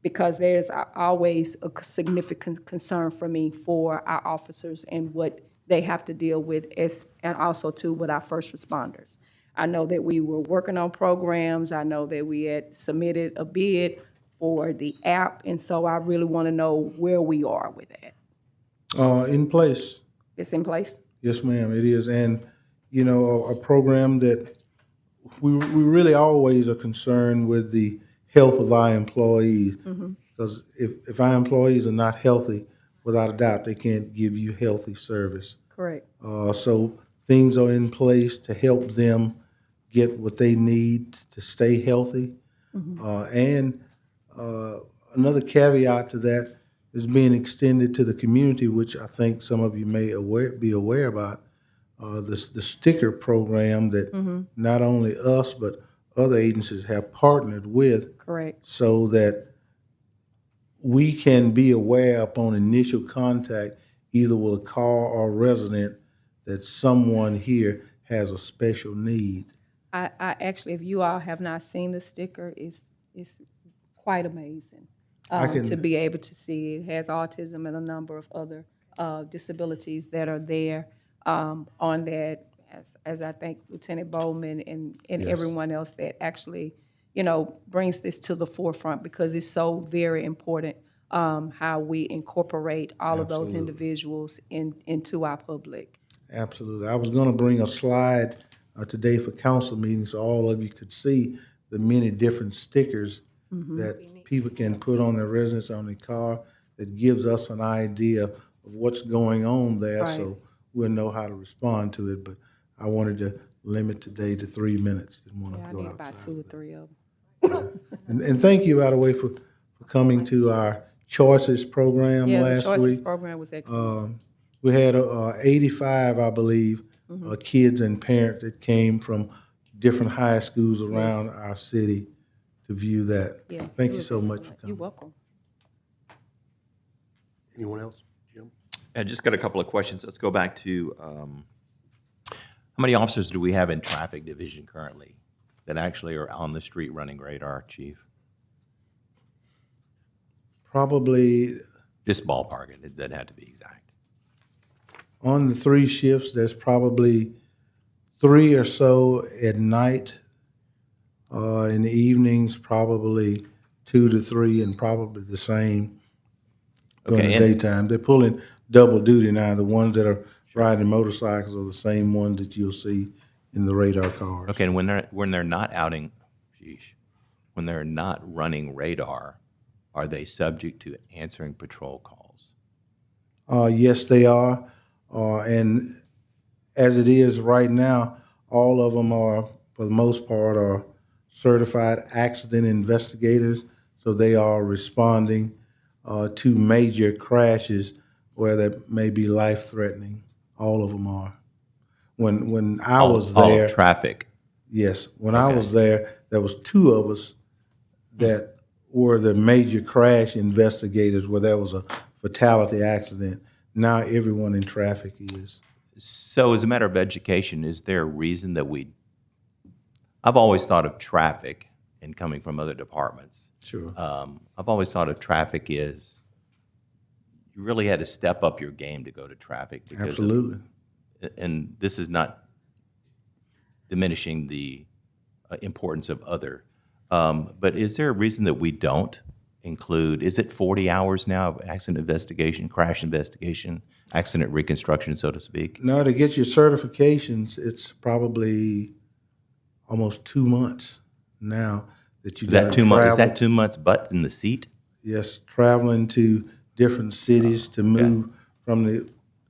because there's always a significant concern for me for our officers and what they have to deal with, and also too with our first responders. I know that we were working on programs. I know that we had submitted a bid for the app, and so I really want to know where we are with that. In place. It's in place? Yes, ma'am, it is. And, you know, a program that we really always are concerned with the health of our employees. Because if our employees are not healthy, without a doubt, they can't give you healthy service. Correct. So things are in place to help them get what they need to stay healthy. And another caveat to that is being extended to the community, which I think some of you may be aware about, the sticker program that not only us but other agencies have partnered with. Correct. So that we can be aware upon initial contact, either with a car or resident, that someone here has a special need. I actually, if you all have not seen the sticker, it's quite amazing to be able to see. It has autism and a number of other disabilities that are there on that, as I think Lieutenant Bowman and everyone else that actually, you know, brings this to the forefront, because it's so very important how we incorporate all of those individuals into our public. Absolutely. I was going to bring a slide today for council meetings so all of you could see the many different stickers that people can put on their residence, on their car, that gives us an idea of what's going on there, so we'll know how to respond to it. But I wanted to limit today to 3 minutes. Didn't want to I go need outside. about 2 or 3 of them. And thank you, by the way, for coming to our Choices program last the Choices week. program was excellent. We had 85, I believe, kids and parents that came from different high schools around our city to view that. Yeah, Thank it you was so much excellent. for You're coming. welcome. Anyone else? Jim? I just got a couple of questions. Let's go back to, how many officers do we have in traffic division currently that actually are on the street running radar, Chief? Probably Just ballpark it. It doesn't have to be exact. on the 3 shifts, there's probably 3 or so at night. In the evenings, probably 2 to 3, and probably the same during the daytime. They're pulling double duty now. The ones that are riding motorcycles are the same ones that you'll see in the radar cars. Okay, and when they're not when they're not running radar, are they subject to answering patrol calls? Yes, they are. And as it is right now, all of them are, for the most part, are certified accident investigators, so they are responding to major crashes where that may be life-threatening. All of them are. When I was All there, of traffic. yes, when I was there was two of us that were the major crash investigators where there was a fatality accident. Now everyone in traffic is. So as a matter of education, is there a reason that I've always thought of traffic, and coming from other departments, Sure. I've always thought of traffic is, you really had to step up your game to go to traffic. Because Absolutely. and this is not diminishing the importance of other, but is there a reason that we don't include, is it 40 hours now of accident investigation, crash investigation, accident reconstruction, so to speak? No, to get your certifications, it's probably almost 2 months now that you Is that got 2 months? Is travel. that 2 months butt in the seat? Yes, traveling to different cities to move from the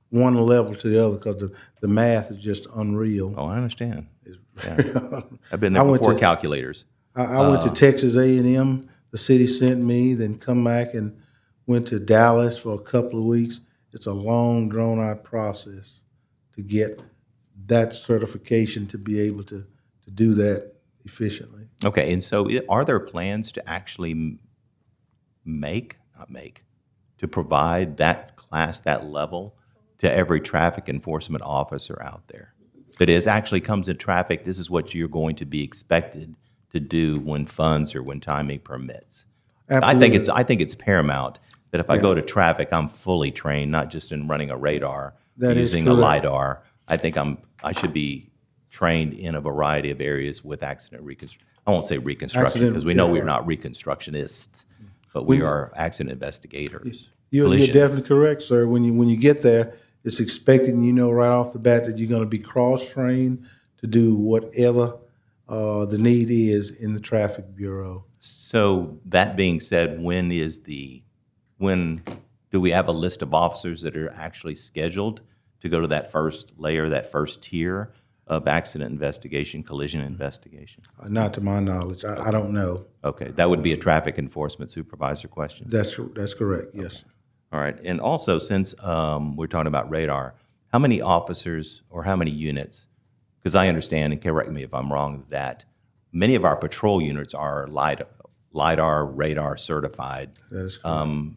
one level to the other, because the math is just unreal. Oh, I understand. Yeah. I've been there I went before to- calculators. I went to Texas A&M. The city sent me, then come back and went to Dallas for a couple of weeks. It's a long, drawn-out process to get that certification to be able to do that efficiently. Okay, and so are there plans to actually to provide that class, that level, to every traffic enforcement officer out there? That is, actually comes in traffic, this is what you're going to be expected to do when funds or when timing permits. I think it's paramount that if I go to traffic, I'm fully trained, not just in running a radar, That is using a correct. LiDAR. I think I should be trained in a variety of areas with accident reconstruction. I won't say reconstruction, Accident- because we know yes, we're right. not reconstructionists, but we are accident investigators. You're Collision. definitely correct, sir. When you get there, it's expected, right off the bat, that you're going to be cross-trained to do whatever the need is in the traffic bureau. So that being said, when do we have a list of officers that are actually scheduled to go to that first layer, that first tier of accident investigation, collision investigation? Not to my knowledge. I don't know. Okay, that would be a traffic enforcement supervisor question. That's correct, yes. Sir. All right, and also, since we're talking about radar, how many officers or how many units? Because I understand, and correct me if I'm wrong, that many of our patrol units are LiDAR, radar certified. That is correct.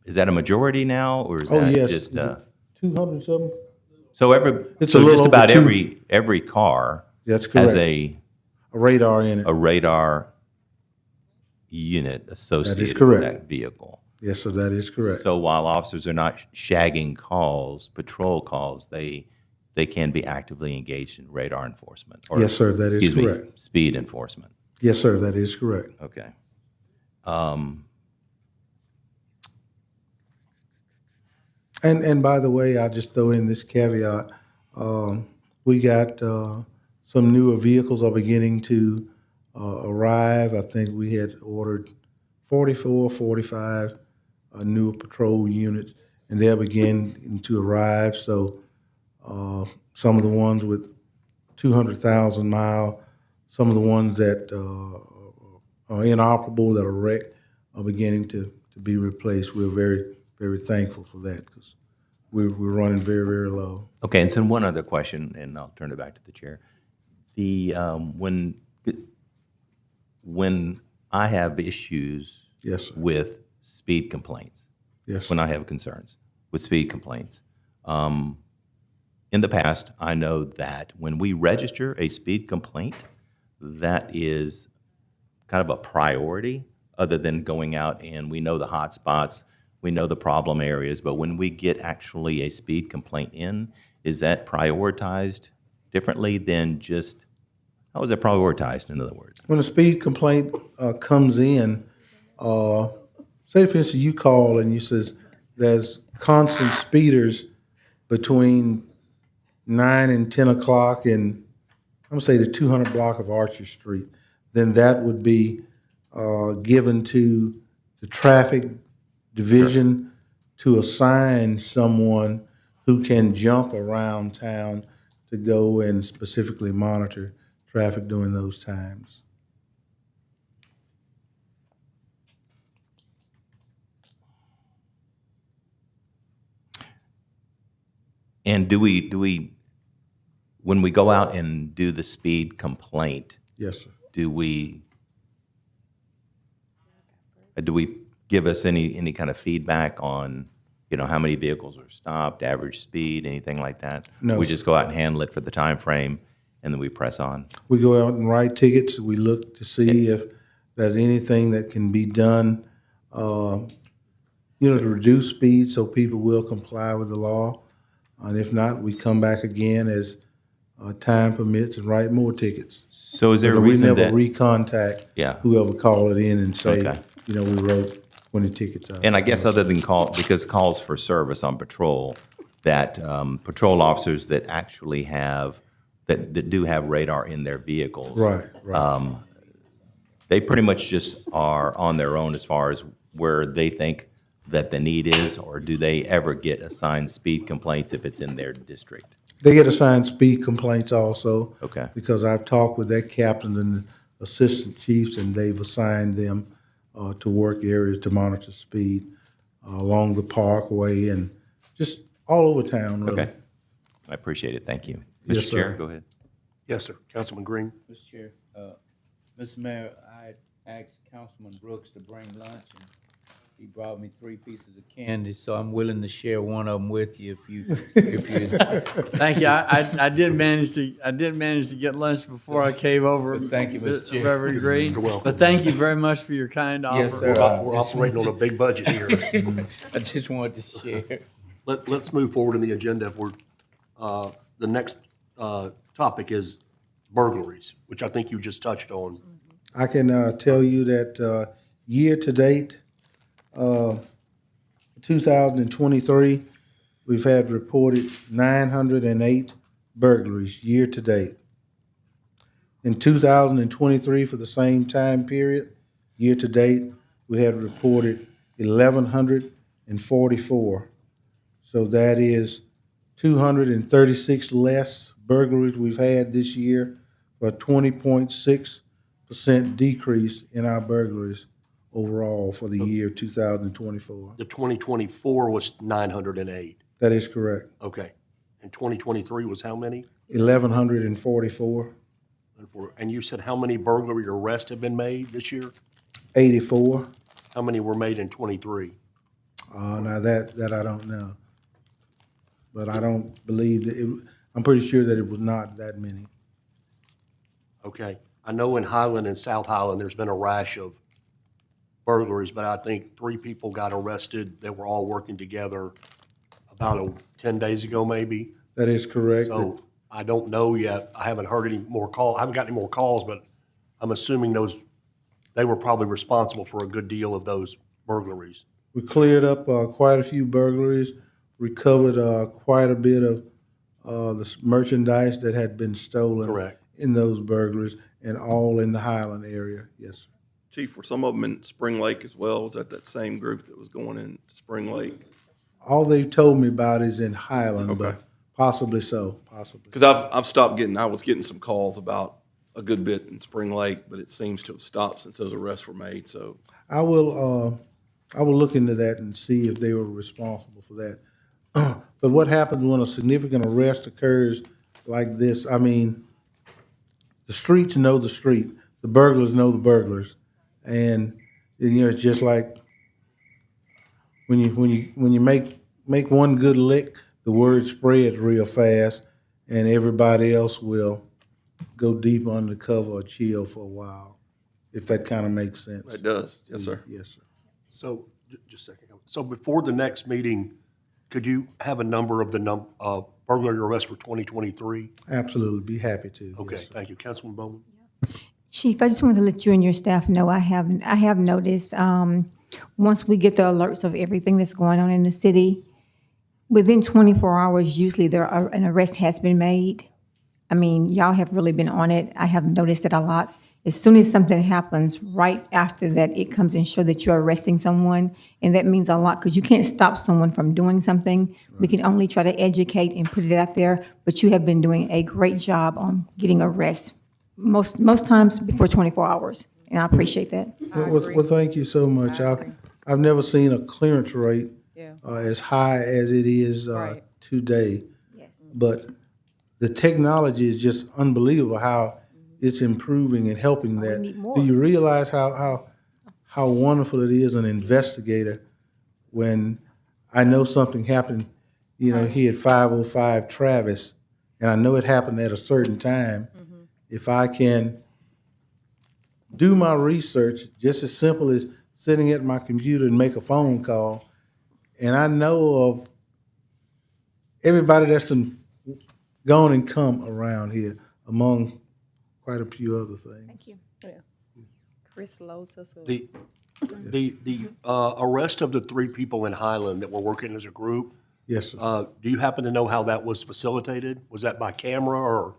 Is that a majority now, or is Oh, that yes. just? 200 something? So It's a little just over about two. every car That's has correct. a radar in it. radar unit associated with correct. that vehicle. Yes, sir, that is correct. So while officers are not shagging calls, patrol calls, they can be actively engaged in radar enforcement. Or, Yes, sir, that is excuse me, correct. speed enforcement. Yes, sir, that is correct. Okay. And by the way, I'll just throw in this caveat. We got some newer vehicles are beginning to arrive. I think we had ordered 44, 45 newer patrol units, and they're beginning to arrive. So some of the ones with 200,000 mile, some of the ones that are inoperable, that are wrecked, are beginning to be replaced. We're very, very thankful for that, because we're running very, very low. Okay, and so one other question, and I'll turn it back to the chair. The when I have issues Yes, sir. with speed complaints, Yes, when I have concerns with speed complaints, in the past, I know that when we register a speed complaint, that is kind of a priority, other than going out and we know the hot spots, we know the problem areas, but when we get actually a speed complaint in, is that prioritized differently than just, how is it prioritized, in other words? When a speed complaint comes in, say for instance you call and you says there's constant speeders between 9 and 10 o'clock in, I'm gonna say the 200 block of Archer Street, then that would be given to the traffic division to assign someone who can jump around town to go and specifically monitor traffic during those times. And do we, when we go out and do the speed complaint, Yes, sir. do we give us any kind of feedback on, how many vehicles are stopped, average speed, anything like that? No, We sir. just go out and handle it for the time frame, and then we press on? We go out and write tickets. We look to see if there's anything that can be done, to reduce speed so people will comply with the law. And if not, we come back again as time permits and write more tickets. So is there a But we reason never that, recontact Yeah. whoever called it in and say, Okay. we wrote 20 tickets out. and I guess other than because calls for service on patrol, that patrol officers that actually that do have radar in their vehicles. Right. They pretty much just are on their own as far as where they think that the need is, or do they ever get assigned speed complaints if it's in their district? They get assigned speed complaints also. Okay. Because I've talked with their captains and assistant chiefs, and they've assigned them to work areas to monitor speed along the parkway and just all over town, really. Okay. I appreciate it. Thank you. Yes, Mr. Chair, sir. go ahead. Yes, sir. Councilman Green? Mr. Chair, Mr. Mayor, I asked Councilman Brooks to bring lunch, and he brought me 3 pieces of candy, so I'm willing to share one of them with you if you. Thank you. I did manage to get lunch before I came over. Thank you, Mr. Chair. Reverend Green. You're welcome. But thank you very much for your kind offer. Yes, sir. We're operating on a big budget here. I just wanted to share. Let's move forward in the agenda. The next topic is burglaries, which I think you just touched on. I can tell you that year-to-date, 2023, we've had reported 908 burglaries year-to-date. In 2023, for the same time period, year-to-date, we had reported 1,144. So that is 236 less burglaries we've had this year, for a 20.6% decrease in our burglaries overall for the year 2024. The 2024 was 908. That is correct. Okay. And 2023 was how many? 1,144, And you said how many burglary arrests have been made this year? 84. How many were made in '23? Now that I don't know. But I don't believe that I'm pretty sure that it was not that many. Okay. I know in Highland and South Highland, there's been a rash of burglaries, but I think 3 people got arrested that were all working together about 10 days ago, maybe. That is correct. So I don't know yet. I haven't heard any more calls. I haven't got any more calls, but I'm assuming they were probably responsible for a good deal of those burglaries. We cleared up quite a few burglaries, recovered quite a bit of the merchandise that had been stolen. Correct. In those burglaries, and all in the Highland area. Yes, sir. Chief, were some of them in Spring Lake as well? Was that same group that was going in Spring Lake? All they've told me about is in Highland, Okay. but possibly so, possibly. Because I was getting some calls about a good bit in Spring Lake, but it seems to have stopped since those arrests were made, so. I will look into that and see if they were responsible for that. But what happens when a significant arrest occurs like this? I mean, the streets know the street. The burglars know the burglars. And, it's just like when you make one good lick, the word spreads real fast, and everybody else will go deep under cover or chill for a while, if that kind of makes sense. It does, yes, sir. Yes, sir. So, just a second. So before the next meeting, could you have a number of the burglary arrests for 2023? Absolutely, be happy to. Okay, Yes, sir. thank you. Councilman Bowman? Chief, I just wanted to let you and your staff know I have noticed, once we get the alerts of everything that's going on in the city, within 24 hours, usually an arrest has been made. I mean, y'all have really been on it. I have noticed it a lot. As soon as something happens, right after that, it comes and shows that you're arresting someone, and that means a lot, because you can't stop someone from doing something. We can only try to educate and put it out there, but you have been doing a great job on getting arrests, most times before 24 hours, and I appreciate that. Well, thank you so much. I've never seen a clearance rate Yeah. as high as it is Right. today. Yes. but the technology is just unbelievable how it's improving and helping that. need more. Do you realize how wonderful it is an investigator when I know something happened, here at 505 Travis, and I know it happened at a certain time. If I can do my research, just as simple as sitting at my computer and make a phone call, and I know of everybody that's gone and come around here, among quite a few other things. Thank you. Yeah. Chris loads us up. The arrest of the 3 people in Highland that were working as a group, Yes, sir. do you happen to know how that was facilitated? Was that by camera, or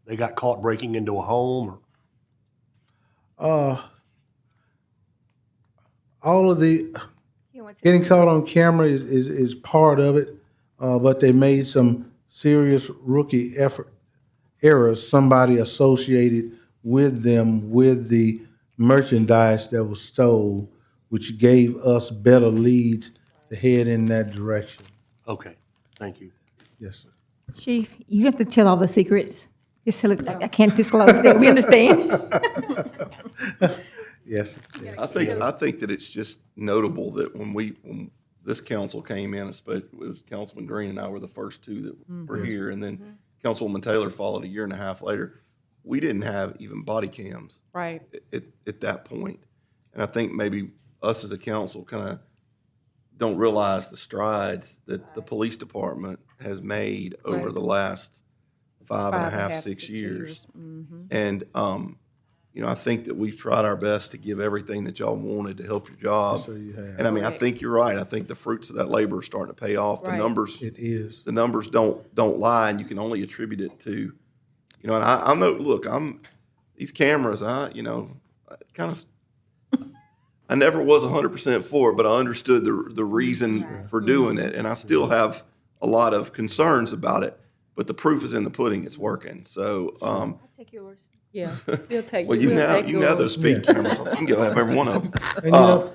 they got caught breaking into a home? Or? All of the getting caught on camera is part of it, but they made some serious rookie errors. Somebody associated with them with the merchandise that was stole, which gave us better leads to head in that direction. Okay, thank you. Yes, sir. Chief, you have to tell all the secrets. Just tell it, I can't disclose that. We understand. Yes, sir. Yes. I think that it's just notable that when this council came in, especially it was Councilman Green and I were the first 2 that were here, and then Councilwoman Taylor followed a year and a half later. We didn't have even body cams Right. at that point. And I think maybe us as a council kind of don't realize the strides that the police department has made over the last 5.5, 6 years. And, I think that we've tried our best to give everything that y'all wanted to help your job. So you have. And I mean, I Correct. think you're right. I think the fruits of that labor are starting to pay off. Right. The It is. numbers don't lie, and you can only attribute it to, and I'm no, look, these cameras, I never was 100% for it, but I understood the reason for doing it, and I still have a lot of concerns about it, but the proof is in the pudding, it's working. So, I'll take yours. Yeah. We'll take. well, you we'll can take have those yours. speed cameras. You can go have every one of them.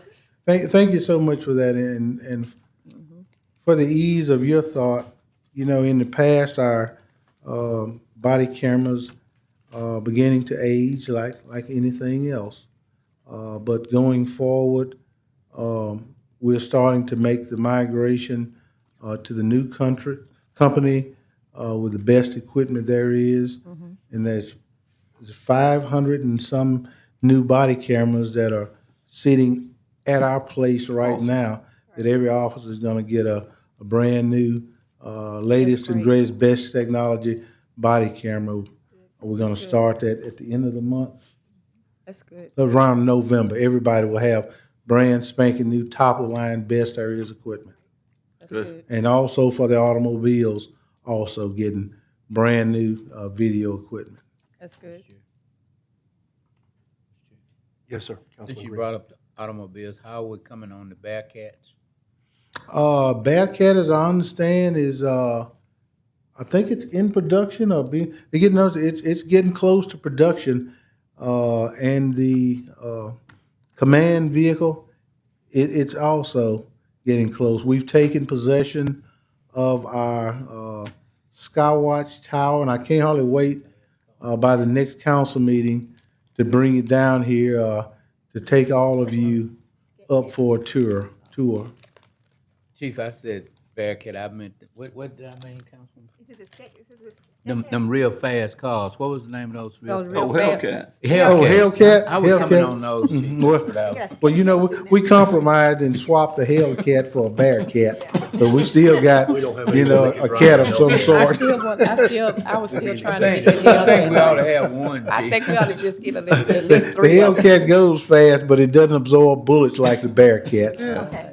And thank you so much for that, and for the ease of your thought. In the past, our body cameras are beginning to age like anything else. But going forward, we're starting to make the migration to the new company with the best equipment there is, and there's 500 and some new body cameras that are sitting at our place right now, that every officer is going to get a brand new, latest and greatest, best technology body camera. We're going to start that at the end of the month. That's good. Around November, everybody will have brand spanking new, top-of-the-line, best there is equipment. That's good. And also for the automobiles, also getting brand new video equipment. That's good. Yes, sir. Since Councilman you Green. brought up the automobiles, how are we coming on the Bearcats? Bearcat, as I understand, is I think it's in production or it's getting close to production. And the command vehicle, it's also getting close. We've taken possession of our Skywatch Tower, and I can't hardly wait by the next council meeting to bring it down here to take all of you up for a tour. Chief, I said Bearcat, I meant, what did I mean, Councilman? Is it Them real fast cars, what was the name of those? Those Real real fast- Hellcats. Hellcat. How we coming Hellcat. on those, Chief? Well, we compromised and swapped the Hellcat for a Bearcat. So we still got, a cat of some I sort. I was still trying I to get think we the ought to have one, I Chief. think we ought to just get at The least 3 of them. Hellcat goes fast, but it doesn't absorb bullets like the Bearcat. Okay.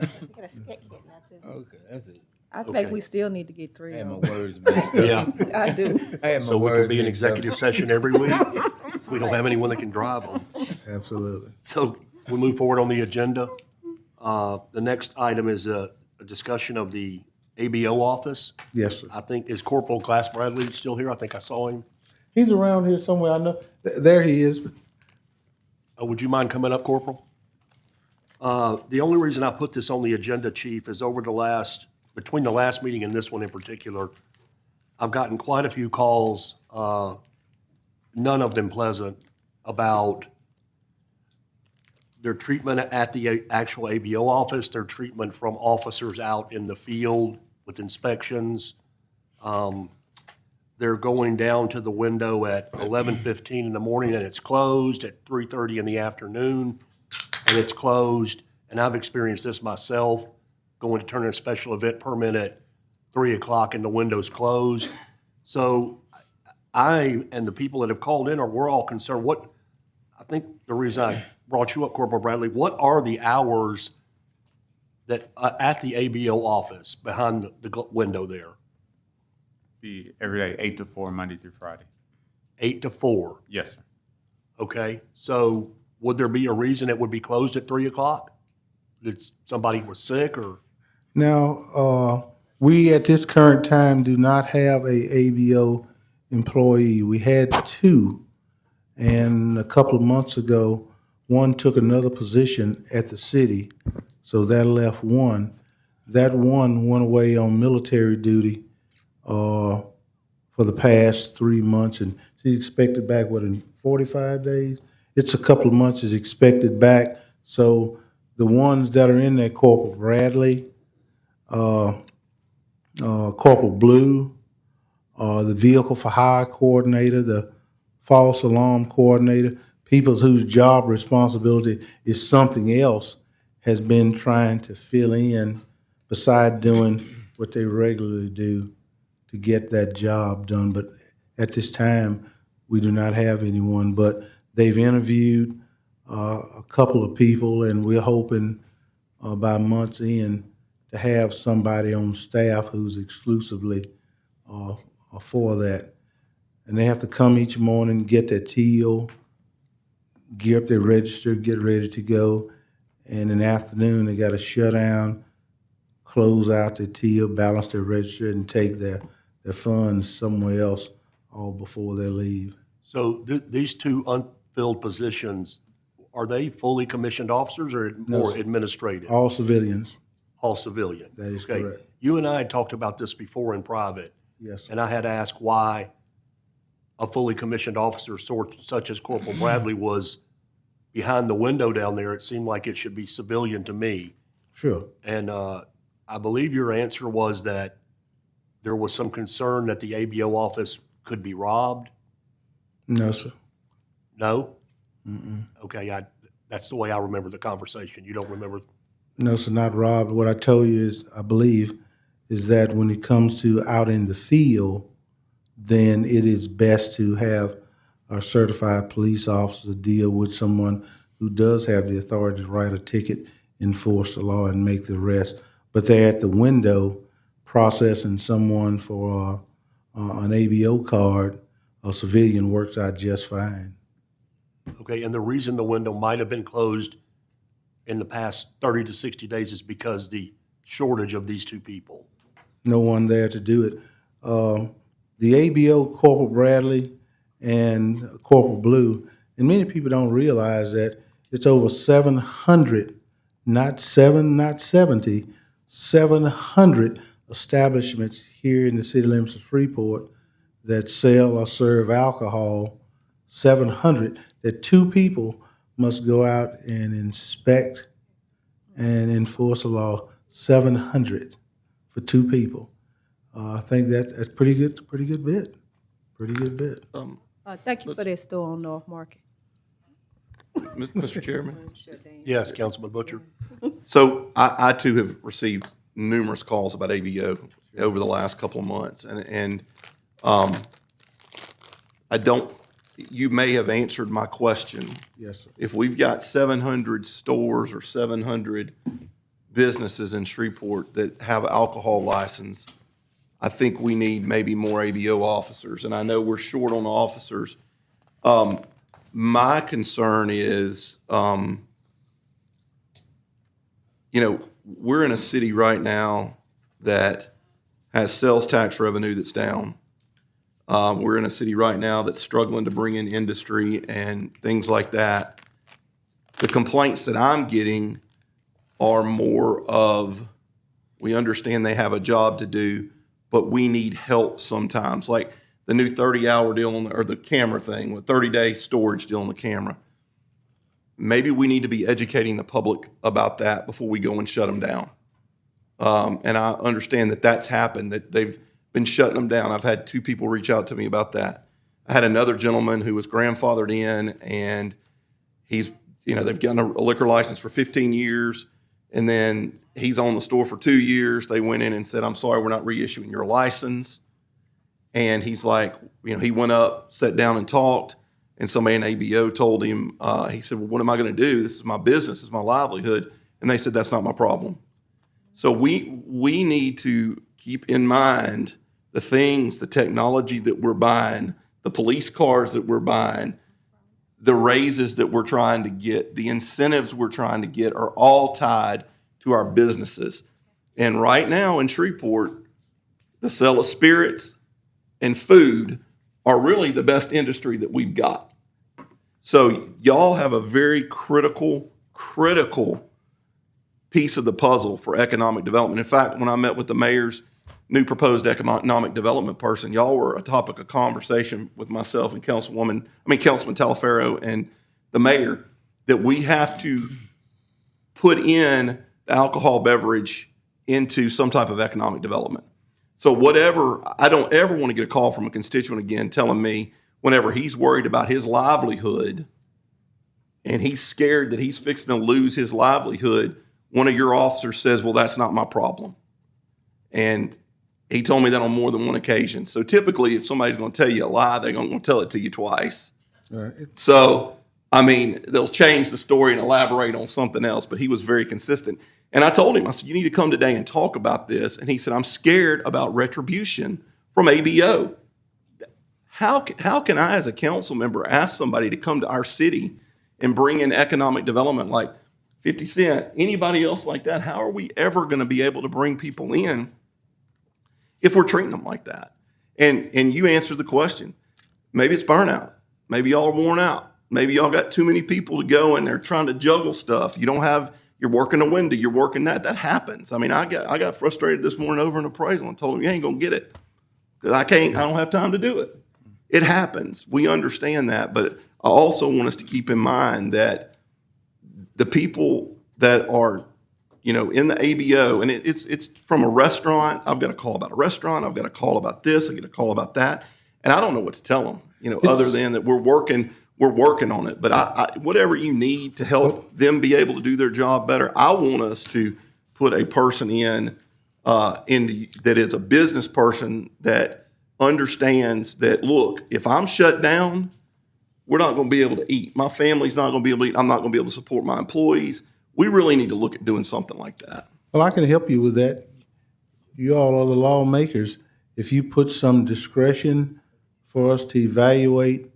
Okay, that's it. I think we still need to get 3 I had of my them. words mixed up. Yeah, I do. I had my so we can words be in mixed up. executive session every week. We don't have anyone that can drive them. Absolutely. So we move forward on the agenda. The next item is a discussion of the ABO office. Yes, sir. I think, is Corporal Glass Bradley still here? I think I saw him. He's around here somewhere, I know. There he is. Would you mind coming up, Corporal? The only reason I put this on the agenda, Chief, is between the last meeting and this one in particular, I've gotten quite a few calls, none of them pleasant, about their treatment at the actual ABO office, their treatment from officers out in the field with inspections. They're going down to the window at 11:15 in the morning and it's closed, at 3:30 in the afternoon and it's closed. And I've experienced this myself, going to turn in a special event permit at 3 o'clock and the window's closed. So I and the people that have called in we're all concerned. I think the reason I brought you up, Corporal Bradley, what are the hours that, at the ABO office behind the window there? Be every day, 8 to 4, Monday through Friday. 8 to 4? Yes, sir. Okay, so would there be a reason it would be closed at 3 o'clock? That somebody was sick or? Now, we at this current time do not have a ABO employee. We had 2, and a couple of months ago, one took another position at the city, so that left 1. That 1 went away on military duty for the past 3 months, and she's expected back, in 45 days? It's a couple of months is expected back, so the ones that are in there, Corporal Bradley, Corporal Blue, the vehicle for hire coordinator, the false alarm coordinator, people whose job responsibility is something else, has been trying to fill in beside doing what they regularly do to get that job done. But at this time, we do not have anyone, but they've interviewed a couple of people, and we're hoping by month's end to have somebody on staff who's exclusively for that. And they have to come each morning, get their teal, gear up their register, get ready to go. And in the afternoon, they got to shut down, close out their teal, balance their register, and take their funds somewhere else all before they leave. So these 2 unfilled positions, are they fully commissioned officers or No, more sir. administrative? All civilians. All civilian? That is Okay. correct. You and I had talked about this before in private. Yes, sir. And I had asked why a fully commissioned officer such as Corporal Bradley was behind the window down there. It seemed like it should be civilian to me. Sure. And I believe your answer was that there was some concern that the ABO office could be robbed? No, sir. No? Okay, that's the way I remember the conversation. You don't remember? No, sir, not robbed. What I told you is, I believe, is that when it comes to out in the field, then it is best to have our certified police officer deal with someone who does have the authority to write a ticket, enforce the law, and make the arrest. But they're at the window processing someone for an ABO card. A civilian works out just fine. Okay, and the reason the window might have been closed in the past 30 to 60 days is because the shortage of these 2 people. No one there to do it. The ABO, Corporal Bradley and Corporal Blue, and many people don't realize that it's over 700, not 7, not 70, 700 establishments here in the city limits of Freeport that sell or serve alcohol. 700, that 2 people must go out and inspect and enforce the law. 700 for 2 people. I think that's pretty good bit. Pretty good bit. Thank you for that store on North Market. Mr. Chairman? Yes, Councilman Butcher. So I too have received numerous calls about ABO over the last couple of months, and I don't. You may have answered my question. Yes, sir. If we've got 700 stores or 700 businesses in Shreveport that have alcohol license, I think we need maybe more ABO officers, and I know we're short on officers. My concern is, we're in a city right now that has sales tax revenue that's down. We're in a city right now that's struggling to bring in industry and things like that. The complaints that I'm getting are more of, we understand they have a job to do, but we need help sometimes. Like the new 30-hour deal or the camera thing with 30-day storage deal on the camera. Maybe we need to be educating the public about that before we go and shut them down. And I understand that that's happened, that they've been shutting them down. I've had 2 people reach out to me about that. I had another gentleman who was grandfathered in, and he's, they've gotten a liquor license for 15 years, and then he's owned the store for 2 years. They went in and said, I'm sorry, we're not reissuing your license. And he's like, he went up, sat down and talked, and somebody in ABO told him, he said, well, what am I going to do? This is my business, this is my livelihood. And they said, that's not my problem. So we need to keep in mind the things, the technology that we're buying, the police cars that we're buying, the raises that we're trying to get, the incentives we're trying to get are all tied to our businesses. And right now in Shreveport, the sale of spirits and food are really the best industry that we've got. So y'all have a very critical piece of the puzzle for economic development. In fact, when I met with the mayor's new proposed economic development person, y'all were a topic of conversation with myself and Councilman Talaferro and the mayor, that we have to put in the alcohol beverage into some type of economic development. So I don't ever want to get a call from a constituent again telling me whenever he's worried about his livelihood and he's scared that he's fixing to lose his livelihood, one of your officers says, well, that's not my problem. And he told me that on more than one occasion. So typically, if somebody's going to tell you a lie, they're going to tell it to you twice. Right. So, they'll change the story and elaborate on something else, but he was very consistent. And I told him, I said, you need to come today and talk about this. And he said, I'm scared about retribution from ABO. How can I, as a council member, ask somebody to come to our city and bring in economic development like 50 Cent, anybody else like that? How are we ever going to be able to bring people in if we're treating them like that? And you answered the question. Maybe it's burnout. Maybe y'all are worn out. Maybe y'all got too many people to go and they're trying to juggle stuff. You're working a window, you're working that. That happens. I got frustrated this morning over an appraisal and told him, you ain't going to get it because I don't have time to do it. It happens. We understand that. But I also want us to keep in mind that the people that are, in the ABO, and it's from a restaurant. I've got a call about a restaurant. I've got a call about this. I get a call about that. And I don't know what to tell them, other than that we're working on it. But I whatever you need to help them be able to do their job better, I want us to put a person in that is a business person that understands that, look, if I'm shut down, we're not going to be able to eat. My family's not going to be able to eat. I'm not going to be able to support my employees. We really need to look at doing something like that. Well, I can help you with that. You all are the lawmakers. If you put some discretion for us to evaluate,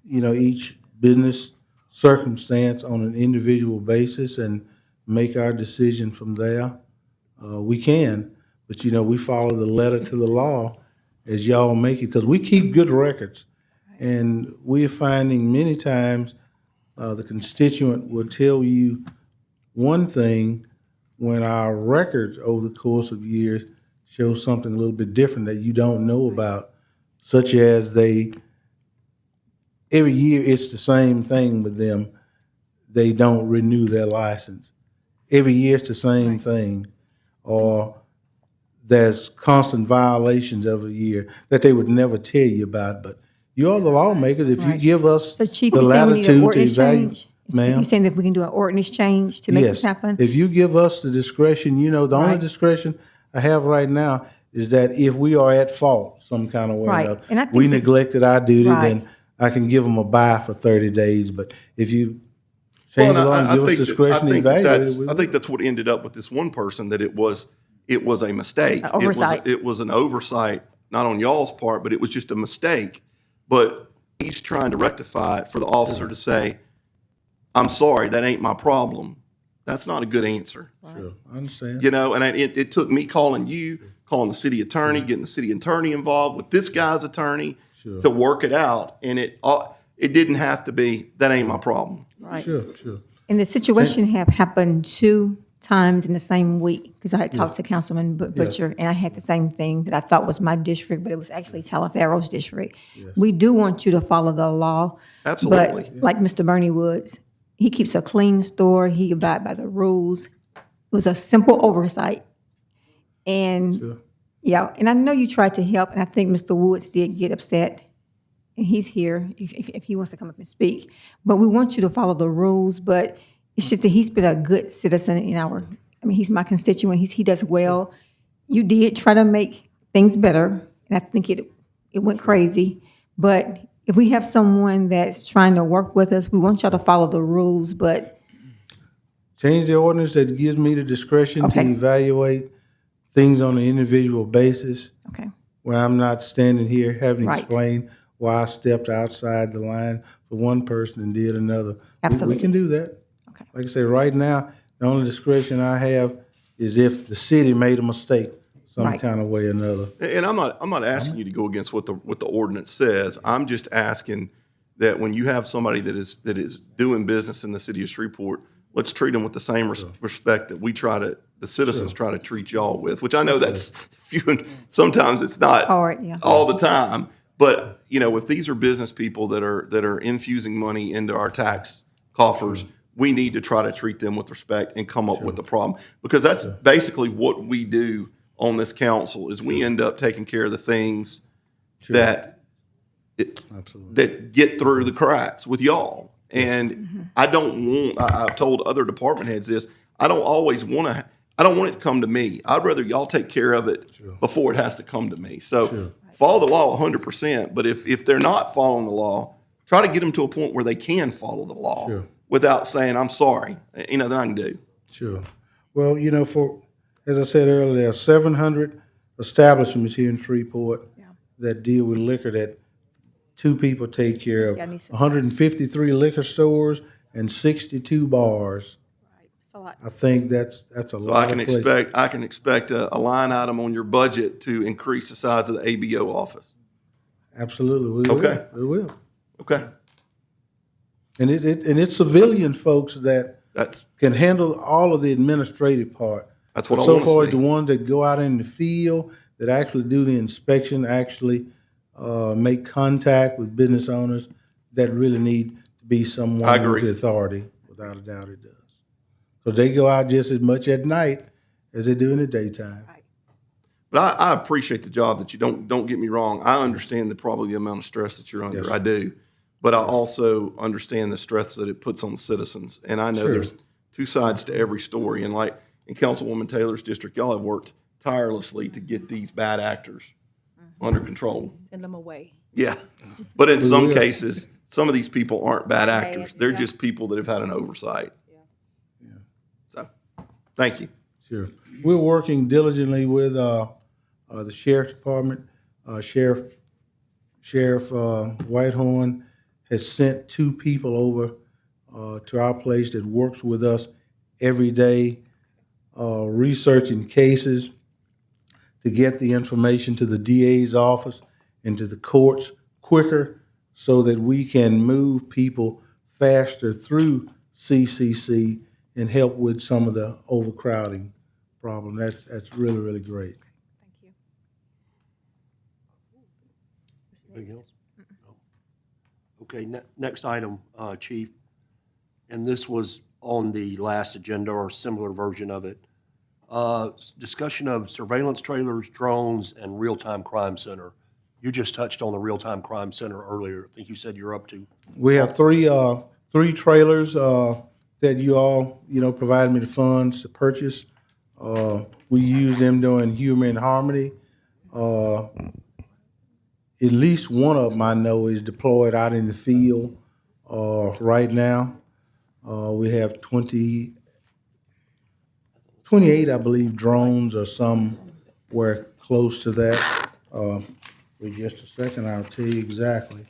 each business circumstance on an individual basis and make our decision from there, we can. But, we follow the letter to the law as y'all make it, because we keep good records. And we're finding many times the constituent will tell you one thing when our records over the course of years show something a little bit different that you don't know about, such as every year it's the same thing with them. They don't renew their license. Every year it's the same thing. Or there's constant violations every year that they would never tell you about. But you're the lawmakers. If you give us So Chief, the you're saying we need an latitude to ordinance evaluate. change? Ma'am? You're saying that we can do an ordinance change to make this happen? If you give us the discretion, the only Right. discretion I have right now is that if we are at fault some kind of way, Right. or another, And I think we that- neglected our duty, Right. then I can give them a buy for 30 days. But if you change the law and give us discretion to evaluate, I think that's what ended up with this one person, that it was a mistake. An oversight. It was an oversight, not on y'all's part, but it was just a mistake. But he's trying to rectify it for the officer to say, I'm sorry, that ain't my problem. That's not a good answer. Sure, I understand. And it took me calling the city attorney, getting the city attorney involved with this guy's attorney to work it out. And it didn't have to be, that ain't my problem. Right. Sure. And the situation have happened to times in the same week, because I had talked to Councilman Butcher, and I had the same thing that I thought was my district, but it was actually Talaferro's district. We do want you to follow the law. Absolutely. But like Mr. Bernie Woods, he keeps a clean store, he abide by the rules. It was a simple oversight. And, yeah, and I know you tried to help, and I think Mr. Woods did get upset, and he's here if he wants to come up and speak. But we want you to follow the rules, but it's just that he's been a good citizen in our, I mean, he's my constituent, he does well. You did try to make things better, and I think it went crazy. But if we have someone that's trying to work with us, we want y'all to follow the rules, but. Change the ordinance that gives me the discretion to Okay. evaluate things on an individual basis, Okay, where I'm not standing here having to Right. explain why I stepped outside the line for one person and did another. Absolutely. We can do that. Okay. Like I say, right now, the only discretion I have is if the city made a mistake some Right. kind of way or another. And I'm not asking you to go against what the ordinance says. I'm just asking that when you have somebody that is doing business in the city of Shreveport, let's treat them with the same respect that the citizens try to treat y'all with, which I know that's few and sometimes it's not Hard, yeah. all the time. But, you know, if these are business people that are infusing money into our tax coffers, we need to try to treat them with respect and come up with the problem. Because that's basically what we do on this council is we end up taking care of the things that get through the cracks with y'all. And I don't want, I've told other department heads this, I don't want it to come to me. I'd rather y'all take care of it before it has to come to me. So follow the law 100%, but if they're not following the law, try to get them to a point where they can follow the law without saying, I'm sorry. You know, that I can do. Sure. Well, you know, as I said earlier, there are 700 establishments here in Shreveport that deal with liquor that two people take care of. Yeah, I need some- 153 liquor stores and 62 bars. It's a lot. I think that's a So lot of places. I can expect a line item on your budget to increase the size of the ABO office. Absolutely, we will. Okay. We will. Okay. And it's civilian folks that can handle all of the administrative part. That's what I So wanna far, see. the ones that go out in the field, that actually do the inspection, actually make contact with business owners, that really need to be someone I with agree. the authority. Without a doubt, it does. Because they go out just as much at night as they do in the daytime. But I appreciate the job that you don't get me wrong. I understand probably the amount of stress that you're under. Yes. I do. But I also understand the stress that it puts on the citizens. And I know Sure. there's two sides to every story. And like in Councilwoman Taylor's district, y'all have worked tirelessly to get these bad actors under control. Send them away. Yeah. But in some will. cases, some of these people aren't bad actors. They're yeah. just people that have had an oversight. So, thank you. Sure. We're working diligently with the sheriff's department. Sheriff Whitehorn has sent 2 people over to our place that works with us every day, researching cases to get the information to the DA's office and to the courts quicker so that we can move people faster through CCC and help with some of the overcrowding problem. That's really, really great. Thank you. Anything else? No. Okay, next item, Chief, and this was on the last agenda or a similar version of it. Discussion of surveillance trailers, drones, and real-time crime center. You just touched on the real-time crime center earlier. I think you said you're up to. We have three trailers that you all, provided me the funds to purchase. We use them doing Human Harmony. At least one of them I know is deployed out in the field right now. We have 28, I believe, drones or somewhere close to that. Wait just a second, I'll tell you exactly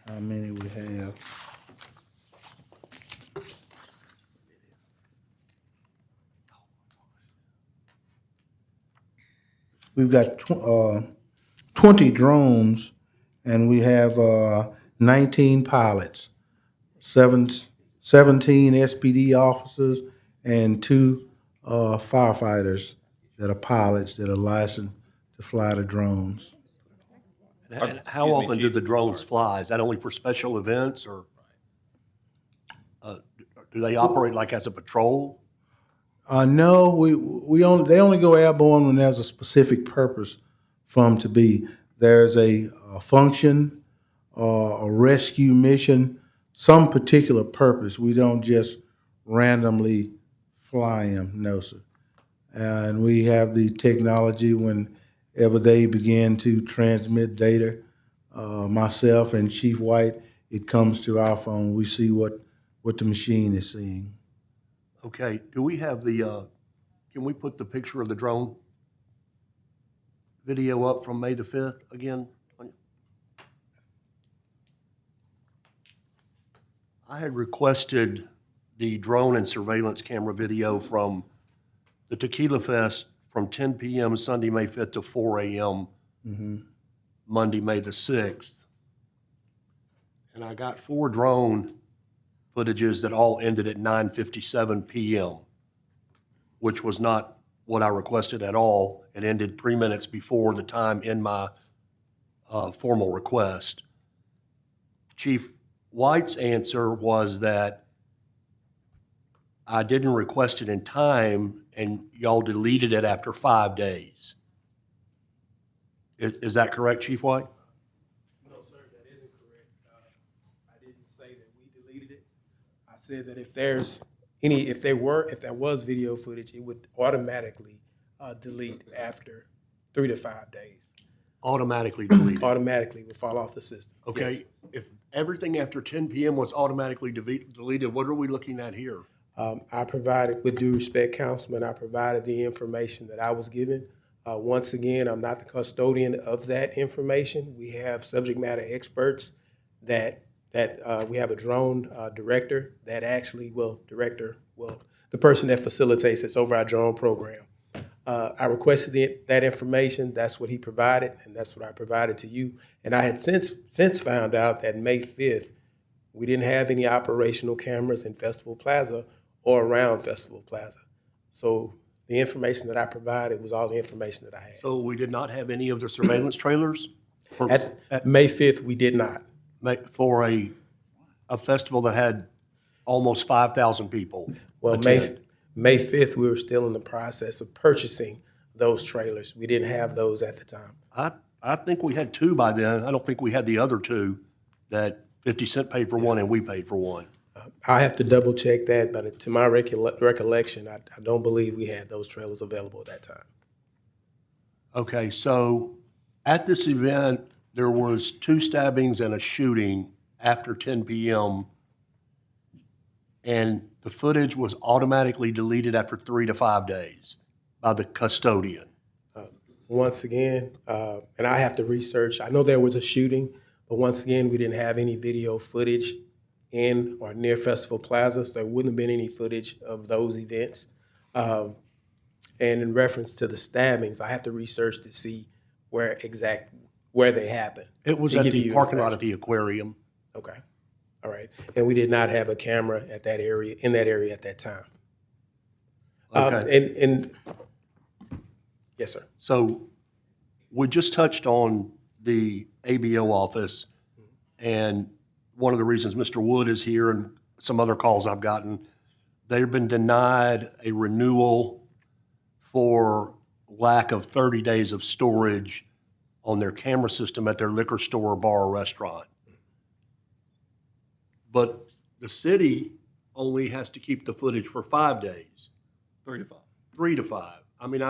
how many we have. We've got 20 drones, and we have 19 pilots, 17 SPD officers, and 2 firefighters that are pilots that are licensed to fly the drones. And how often do the drones fly? Is that only for special events, or do they operate like as a patrol? No, they only go airborne when there's a specific purpose for them to be. There's a function or a rescue mission, some particular purpose. We don't just randomly fly them, no, sir. And we have the technology whenever they begin to transmit data, myself and Chief White, it comes to our phone. We see what the machine is seeing. Okay, do we have the, can we put the picture of the drone video up from May the 5th again? I had requested the drone and surveillance camera video from the Tequila Fest from 10 p.m. Sunday, May 5th to 4 a.m. Monday, May the 6th. And I got 4 drone footages that all ended at 9:57 p.m., which was not what I requested at all. It ended 3 minutes before the time in my formal request. Chief White's answer was that I didn't request it in time and y'all deleted it after 5 days. Is that correct, Chief White? No, sir, that isn't correct. I didn't say that we deleted it. I said that if there was video footage, it would automatically delete after 3 to 5 days. Automatically deleted. Automatically would fall off the system. Okay, Yes. if everything after 10 p.m. was automatically deleted, what are we looking at here? I provided, with due respect, Councilman, I provided the information that I was given. Once again, I'm not the custodian of that information. We have subject matter experts that we have a drone director that actually the person that facilitates this over our drone program. I requested that information. That's what he provided, and that's what I provided to you. And I had since found out that May 5th, we didn't have any operational cameras in Festival Plaza or around Festival Plaza. So the information that I provided was all the information that I had. So we did not have any of the surveillance trailers? At May 5th, we did not. For a festival that had almost 5,000 people? Well, attend. May 5th, we were still in the process of purchasing those trailers. We didn't have those at the time. I think we had 2 by then. I don't think we had the other 2 that 50 Cent paid for one and we paid for one. I have to double check that, but to my recollection, I don't believe we had those trailers available at that time. Okay, so at this event, there was 2 stabbings and a shooting after 10 p.m. and the footage was automatically deleted after 3 to 5 days by the custodian. Once again, and I have to research, I know there was a shooting, but once again, we didn't have any video footage in or near Festival Plaza, so there wouldn't have been any footage of those events. And in reference to the stabbings, I have to research to see where they happened. It was at the parking lot of the aquarium. Okay, all right. And we did not have a camera in that area at that time. Okay. And yes, sir. So we just touched on the ABO office, and one of the reasons Mr. Wood is here and some other calls I've gotten, they've been denied a renewal for lack of 30 days of storage on their camera system at their liquor store, bar, or restaurant. But the city only has to keep the footage for 5 days. 3 to 5. 3 to 5. I mean,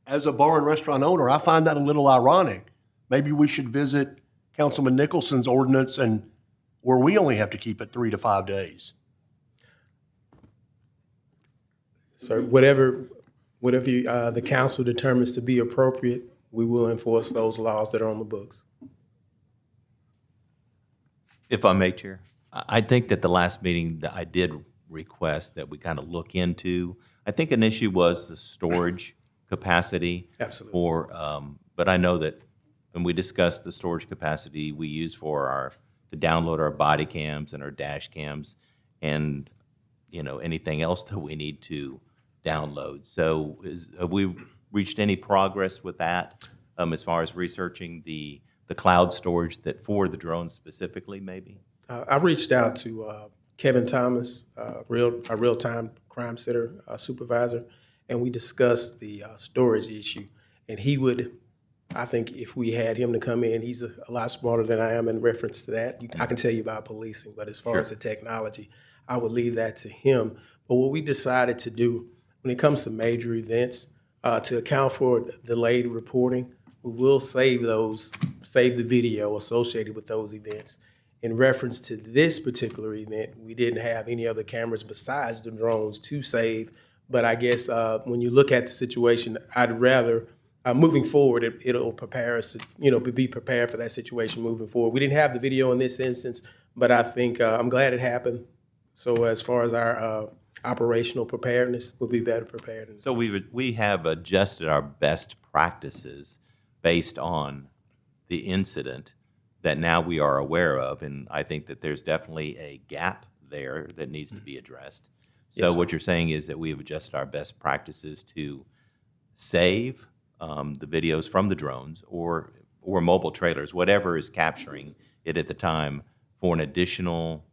as a bar and restaurant owner, I find that a little ironic. Maybe we should visit Councilman Nicholson's ordinance and where we only have to keep it 3 to 5 days. So whatever the council determines to be appropriate, we will enforce those laws that are on the books. If I may, Chair, I think that the last meeting that I did request that we kind of look into, I think an issue was the storage capacity. Absolutely. But I know that when we discussed the storage capacity we use to download our body cams and our dash cams, and anything else that we need to download. So have we reached any progress with that as far as researching the cloud storage that for the drones specifically, maybe? I reached out to Kevin Thomas, our real-time crime center supervisor, and we discussed the storage issue. And he would, I think if we had him to come in, he's a lot smarter than I am in reference to that. I can tell you about policing, but as far as the technology, I would leave that to him. But what we decided to do when it comes to major events, to account for delayed reporting, we will save the video associated with those events. In reference to this particular event, we didn't have any other cameras besides the drones to save. But I guess when you look at the situation, I'd rather, moving forward, it'll prepare us to, be prepared for that situation moving forward. We didn't have the video in this instance, but I think I'm glad it happened. So as far as our operational preparedness, we'll be better prepared. So we have adjusted our best practices based on the incident that now we are aware of, and I think that there's definitely a gap there that needs to be addressed. So Yes, sir. what you're saying is that we have adjusted our best practices to save the videos from the drones or mobile trailers, whatever is capturing it at the time, for an additional.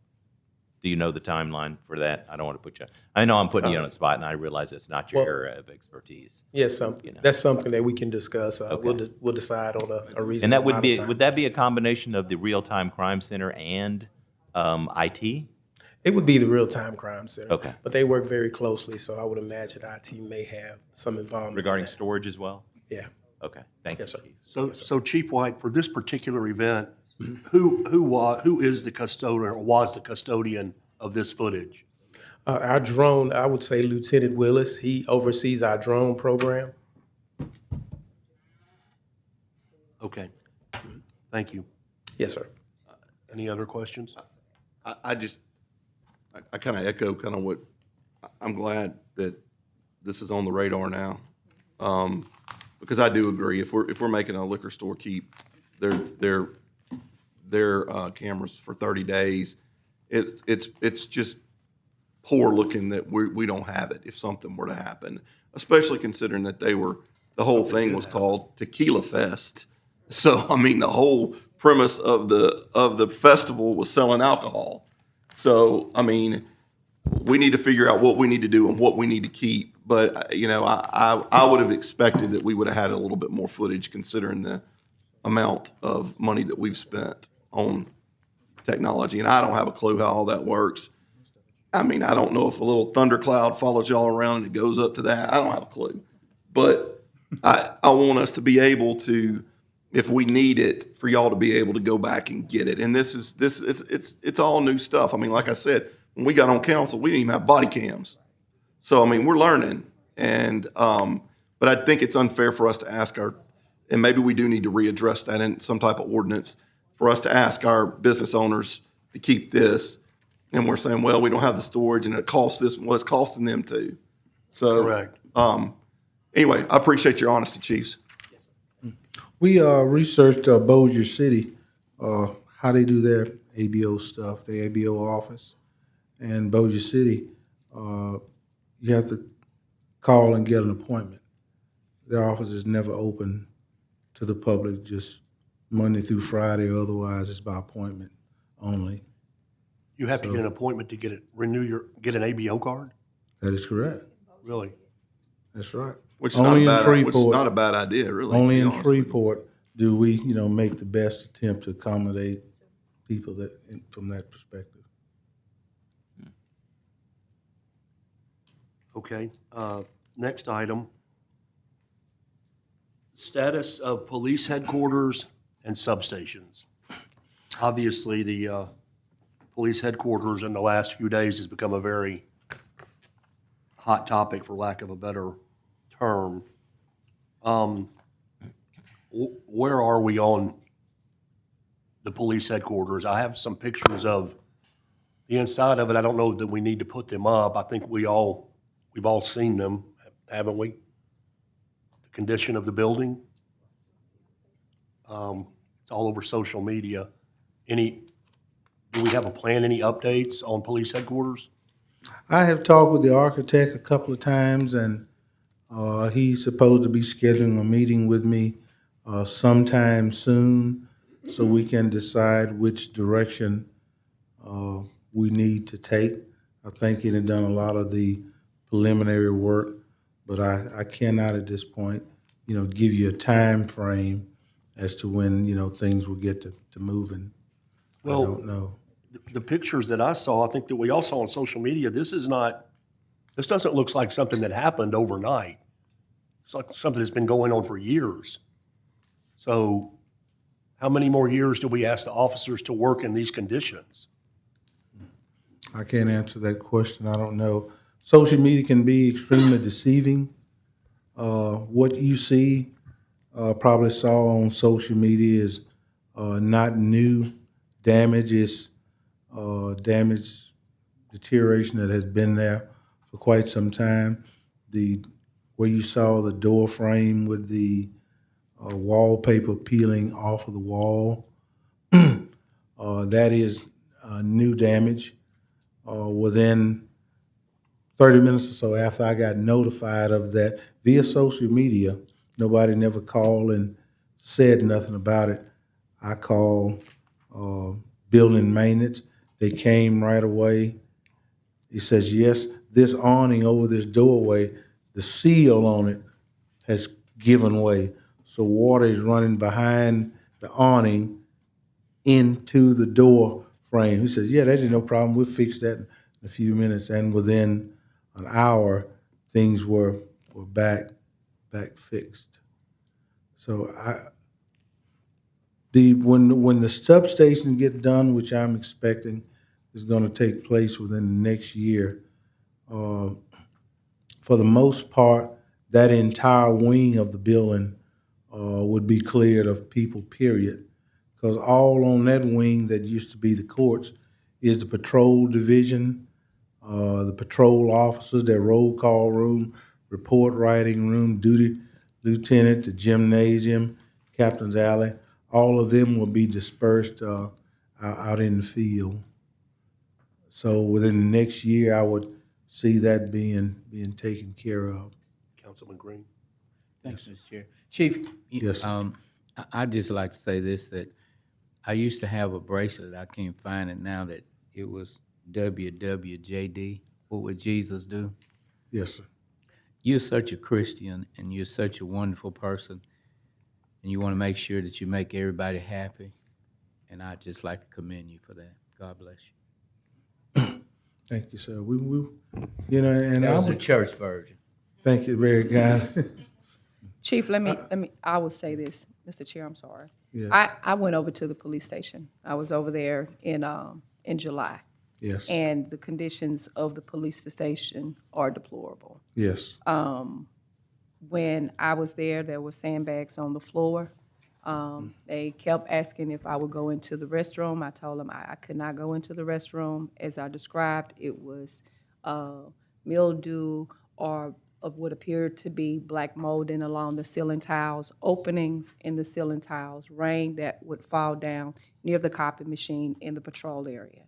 Do you know the timeline for that? I don't want to put you. I know I'm putting you on the spot, and I realize it's not your area of expertise. Yes, that's something that we can discuss. We'll decide on a reasonable And that would amount be of time. would that be a combination of the real-time crime center and IT? It would be the real-time crime center. Okay. But they work very closely, so I would imagine IT may have some involvement. Regarding storage as well? Yeah. Okay, thank you. Yes, sir. So Chief White, for this particular event, who is the custodian or was the custodian of this footage? Our drone, I would say Lieutenant Willis, he oversees our drone program. Okay. Thank you. Yes, sir. Any other questions? I kind of echo kind of what, I'm glad that this is on the radar now. Because I do agree, if we're making a liquor store keep their cameras for 30 days, it's just poor looking that we don't have it if something were to happen, especially considering that the whole thing was called Tequila Fest. So, I mean, the whole premise of the festival was selling alcohol. So, I mean, we need to figure out what we need to do and what we need to keep. But, I would have expected that we would have had a little bit more footage considering the amount of money that we've spent on technology. And I don't have a clue how all that works. I mean, I don't know if a little thundercloud follows y'all around and it goes up to that. I don't have a clue. But I want us to be able to, if we need it, for y'all to be able to go back and get it. And it's all new stuff. I mean, like I said, when we got on council, we didn't even have body cams. So, I mean, we're learning. And, but I think it's unfair for us to ask and maybe we do need to readdress that in some type of ordinance, for us to ask our business owners to keep this. And we're saying, well, we don't have the storage and it costs this, well, it's costing them too. So, Correct. Anyway, I appreciate your honesty, chiefs. We researched Bossier City, how they do their ABO stuff, their ABO office. And Bossier City, you have to call and get an appointment. Their office is never open to the public, just Monday through Friday, or otherwise it's by appointment only. You have to get an appointment to get an ABO card? That is correct. Really? That's right. Which is Only in not Freeport. a bad idea, really. to Only be in honest with you. Freeport do we, make the best attempt to accommodate people from that perspective. Okay. Next item. Status of police headquarters and substations. Obviously, the police headquarters in the last few days has become a very hot topic, for lack of a better term. Where are we on the police headquarters? I have some pictures of the inside of it. I don't know that we need to put them up. I think we've all seen them, haven't we? The condition of the building. It's all over social media. Do we have a plan, any updates on police headquarters? I have talked with the architect a couple of times, and he's supposed to be scheduling a meeting with me sometime soon, so we can decide which direction we need to take. I think he had done a lot of the preliminary work, but I cannot at this point, give you a time frame as to when, things will get to moving. I Well, don't know. the pictures that I saw, I think that we all saw on social media, this doesn't look like something that happened overnight. It's like something that's been going on for years. So how many more years do we ask the officers to work in these conditions? I can't answer that question. I don't know. Social media can be extremely deceiving. What you see, probably saw on social media is not new damage. It's damage, deterioration that has been there for quite some time. Where you saw the door frame with the wallpaper peeling off of the wall, that is new damage. Within 30 minutes or so after I got notified of that via social media, nobody never called and said nothing about it. I called building maintenance. They came right away. He says, yes, this awning over this doorway, the seal on it has given way. So water is running behind the awning into the door frame. He says, yeah, that is no problem. We'll fix that in a few minutes. And within an hour, things were back fixed. So when the substation get done, which I'm expecting is going to take place within the next year, for the most part, that entire wing of the building would be cleared of people, period. Because all on that wing that used to be the courts is the patrol division, the patrol officers, their roll call room, report writing room, duty lieutenant, the gymnasium, captain's alley. All of them will be dispersed out in the field. So within the next year, I would see that being taken care of. Councilman Green? Thanks, Mr. Chair. Chief, Yes, sir. I'd just like to say this, that I used to have a bracelet, I can't find it now, that it was WWJD, what would Jesus do? Yes, sir. You're such a Christian and you're such a wonderful person, and you want to make sure that you make everybody happy, and I'd just like to commend you for that. God bless you. Thank you, sir. And That I was the would church version. thank you very kind. Chief, I will say this, Mr. Chair, I'm sorry. Yes. I went over to the police station. I was over there in July. Yes. And the conditions of the police station are deplorable. Yes. When I was there were sandbags on the floor. They kept asking if I would go into the restroom. I told them I could not go into the restroom. As I described, it was mildew or of what appeared to be black molding along the ceiling tiles, openings in the ceiling tiles, rain that would fall down near the copy machine in the patrol area.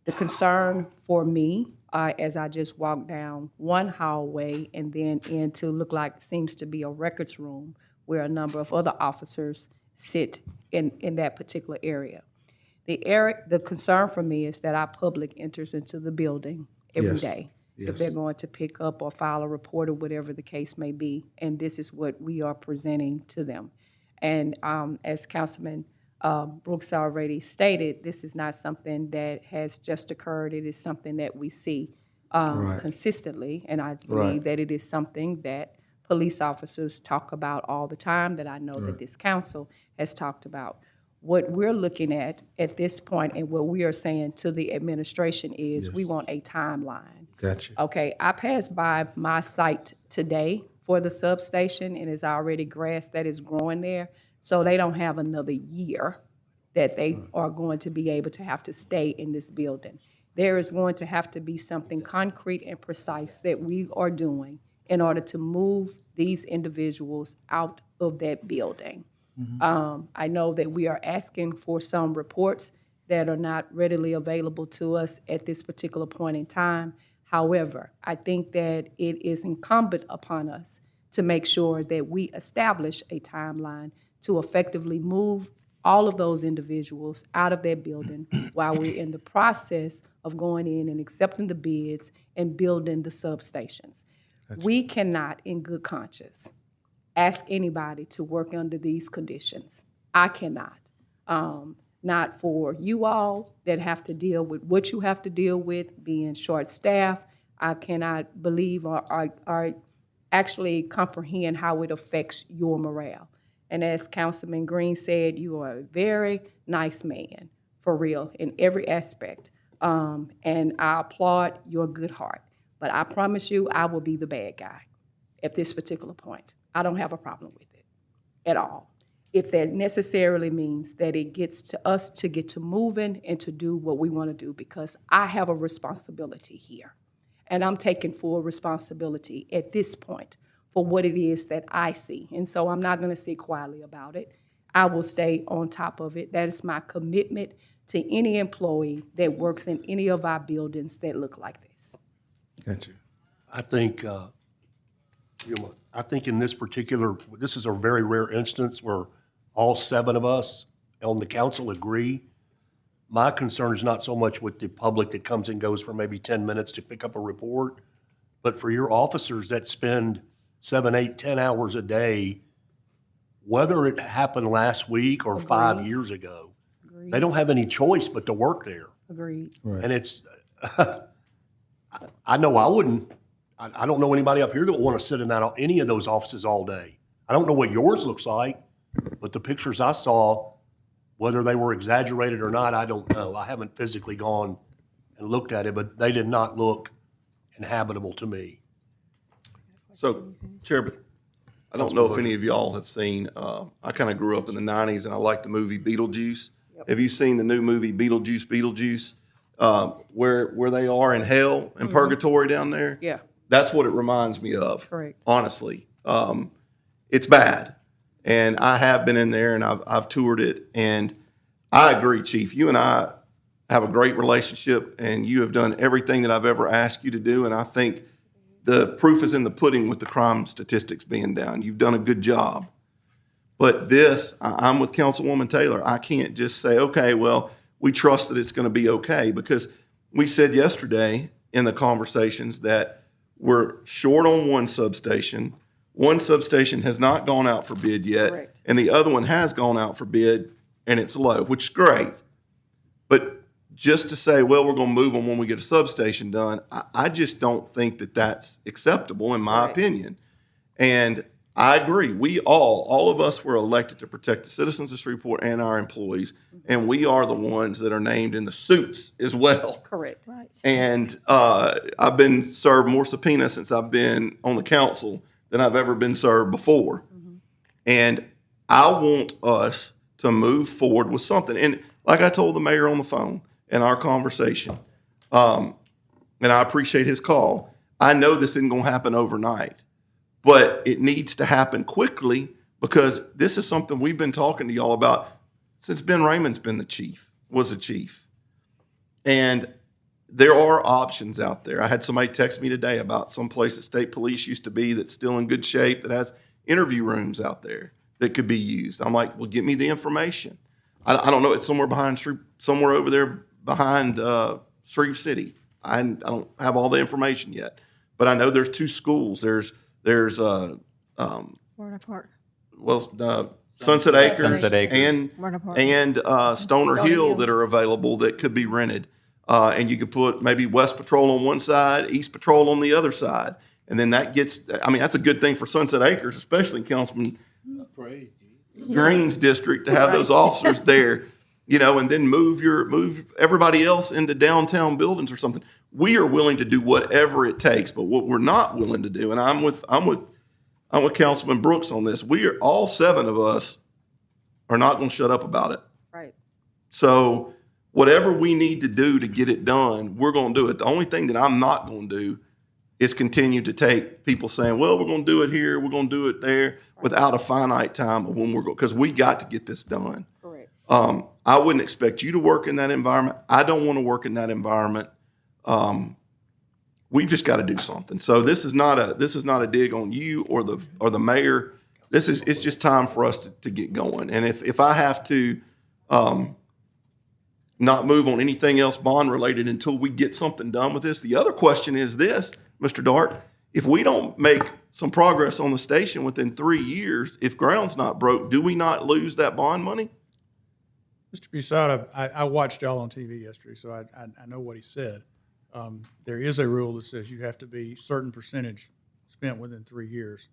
The concern for me, as I just walked down one hallway and then into look like seems to be a records room where a number of other officers sit in that particular area. The concern for me is that our public enters into the building every Yes. day. Yes. If they're going to pick up or file a report or whatever the case may be, and this is what we are presenting to them. And as Councilman Brooks already stated, this is not something that has just occurred. It is something that we see Right. consistently, and I believe Right. that it is something that police officers talk about all the time, that I know that this council has talked about. What we're looking at this point and what we are saying to the administration is we want a timeline. Gotcha. Okay, I passed by my site today for the substation, and it's already grass that is growing there. So they don't have another year that they are going to be able to have to stay in this building. There is going to have to be something concrete and precise that we are doing in order to move these individuals out of that building. I know that we are asking for some reports that are not readily available to us at this particular point in time. However, I think that it is incumbent upon us to make sure that we establish a timeline to effectively move all of those individuals out of that building while we're in the process of going in and accepting the bids and building the substations. We cannot, in good conscience, ask anybody to work under these conditions. I cannot. Not for you all that have to deal with what you have to deal with, being short-staffed. I cannot believe or actually comprehend how it affects your morale. And as Councilman Green said, you are a very nice man, for real, in every aspect. And I applaud your good heart. But I promise you, I will be the bad guy at this particular point. I don't have a problem with it at all. If that necessarily means that it gets to us to get to moving and to do what we want to do, because I have a responsibility here. And I'm taking full responsibility at this point for what it is that I see. And so I'm not going to sit quietly about it. I will stay on top of it. That is my commitment to any employee that works in any of our buildings that look like this. Gotcha. I think, I think in this is a very rare instance where all 7 of us on the council agree. My concern is not so much with the public that comes and goes for maybe 10 minutes to pick up a report, but for your officers that spend 7, 8, 10 hours a day, whether it happened last week or 5 years ago, they don't have any choice but to work there. Agreed. Right. And it's, I know I wouldn't. I don't know anybody up here that would want to sit in any of those offices all day. I don't know what yours looks like, but the pictures I saw, whether they were exaggerated or not, I don't know. I haven't physically gone and looked at it, but they did not look inhabitable to me. So, Chairman, I don't know if any of y'all have seen, I kind of grew up in the 90s and I like the movie Beetlejuice. Have you seen the new movie Beetlejuice, where they are in hell and purgatory down there? Yeah. That's what it reminds me of. Correct. Honestly. It's bad. And I have been in there and I've toured it. And I agree, Chief. You and I have a great relationship and you have done everything that I've ever asked you to do. And I think the proof is in the pudding with the crime statistics being down. You've done a good job. But this, I'm with Councilwoman Taylor. I can't just say, okay, well, we trust that it's going to be okay, because we said yesterday in the conversations that we're short on one substation. One substation has not gone out for bid yet, Correct. and the other one has gone out for bid, and it's low, which is great. But just to say, well, we're going to move them when we get a substation done, I just don't think that that's acceptable, in my Right. opinion. And I agree. We all of us were elected to protect the citizens of Shreveport and our employees, and we are the ones that are named in the suits as well. Correct. Right. And I've been served more subpoenas since I've been on the council than I've ever been served before. And I want us to move forward with something. And like I told the mayor on the phone in our conversation, and I appreciate his call, I know this isn't going to happen overnight, but it needs to happen quickly, because this is something we've been talking to y'all about since Ben Raymond's been the chief. And there are options out there. I had somebody text me today about some place that state police used to be that's still in good shape, that has interview rooms out there that could be used. I'm like, well, give me the information. I don't know. It's somewhere over there behind Shreve City. I don't have all the information yet, but I know there's 2 schools. There's Warner Park. Sunset Acres, Sunset Acres. Warner Park. and Stoner Hill that are available that could be rented. And you could put maybe West Patrol on one side, East Patrol on the other side. And then that gets, that's a good thing for Sunset Acres, especially in Councilman Green's district, to have those officers there, and then move everybody else into downtown buildings or something. We are willing to do whatever it takes, but what we're not willing to do, and I'm with Councilman Brooks on this. All 7 of us are not going to shut up about it. Right. So whatever we need to do to get it done, we're going to do it. The only thing that I'm not going to do is continue to take people saying, well, we're going to do it here, we're going to do it there, without a finite time of when we're going, because we got to get this done. Correct. I wouldn't expect you to work in that environment. I don't want to work in that environment. we've just got to do something. So this is not a dig on you or the mayor. It's just time for us to get going. And if I have to not move on anything else bond related until we get something done with this. The other question is this, Mr. Dart, if we don't make some progress on the station within 3 years, if ground's not broke, do we not lose that bond money? Mr. Busada, I watched y'all on TV yesterday, so I know what he said. There is a rule that says you have to be certain percentage spent within 3 years.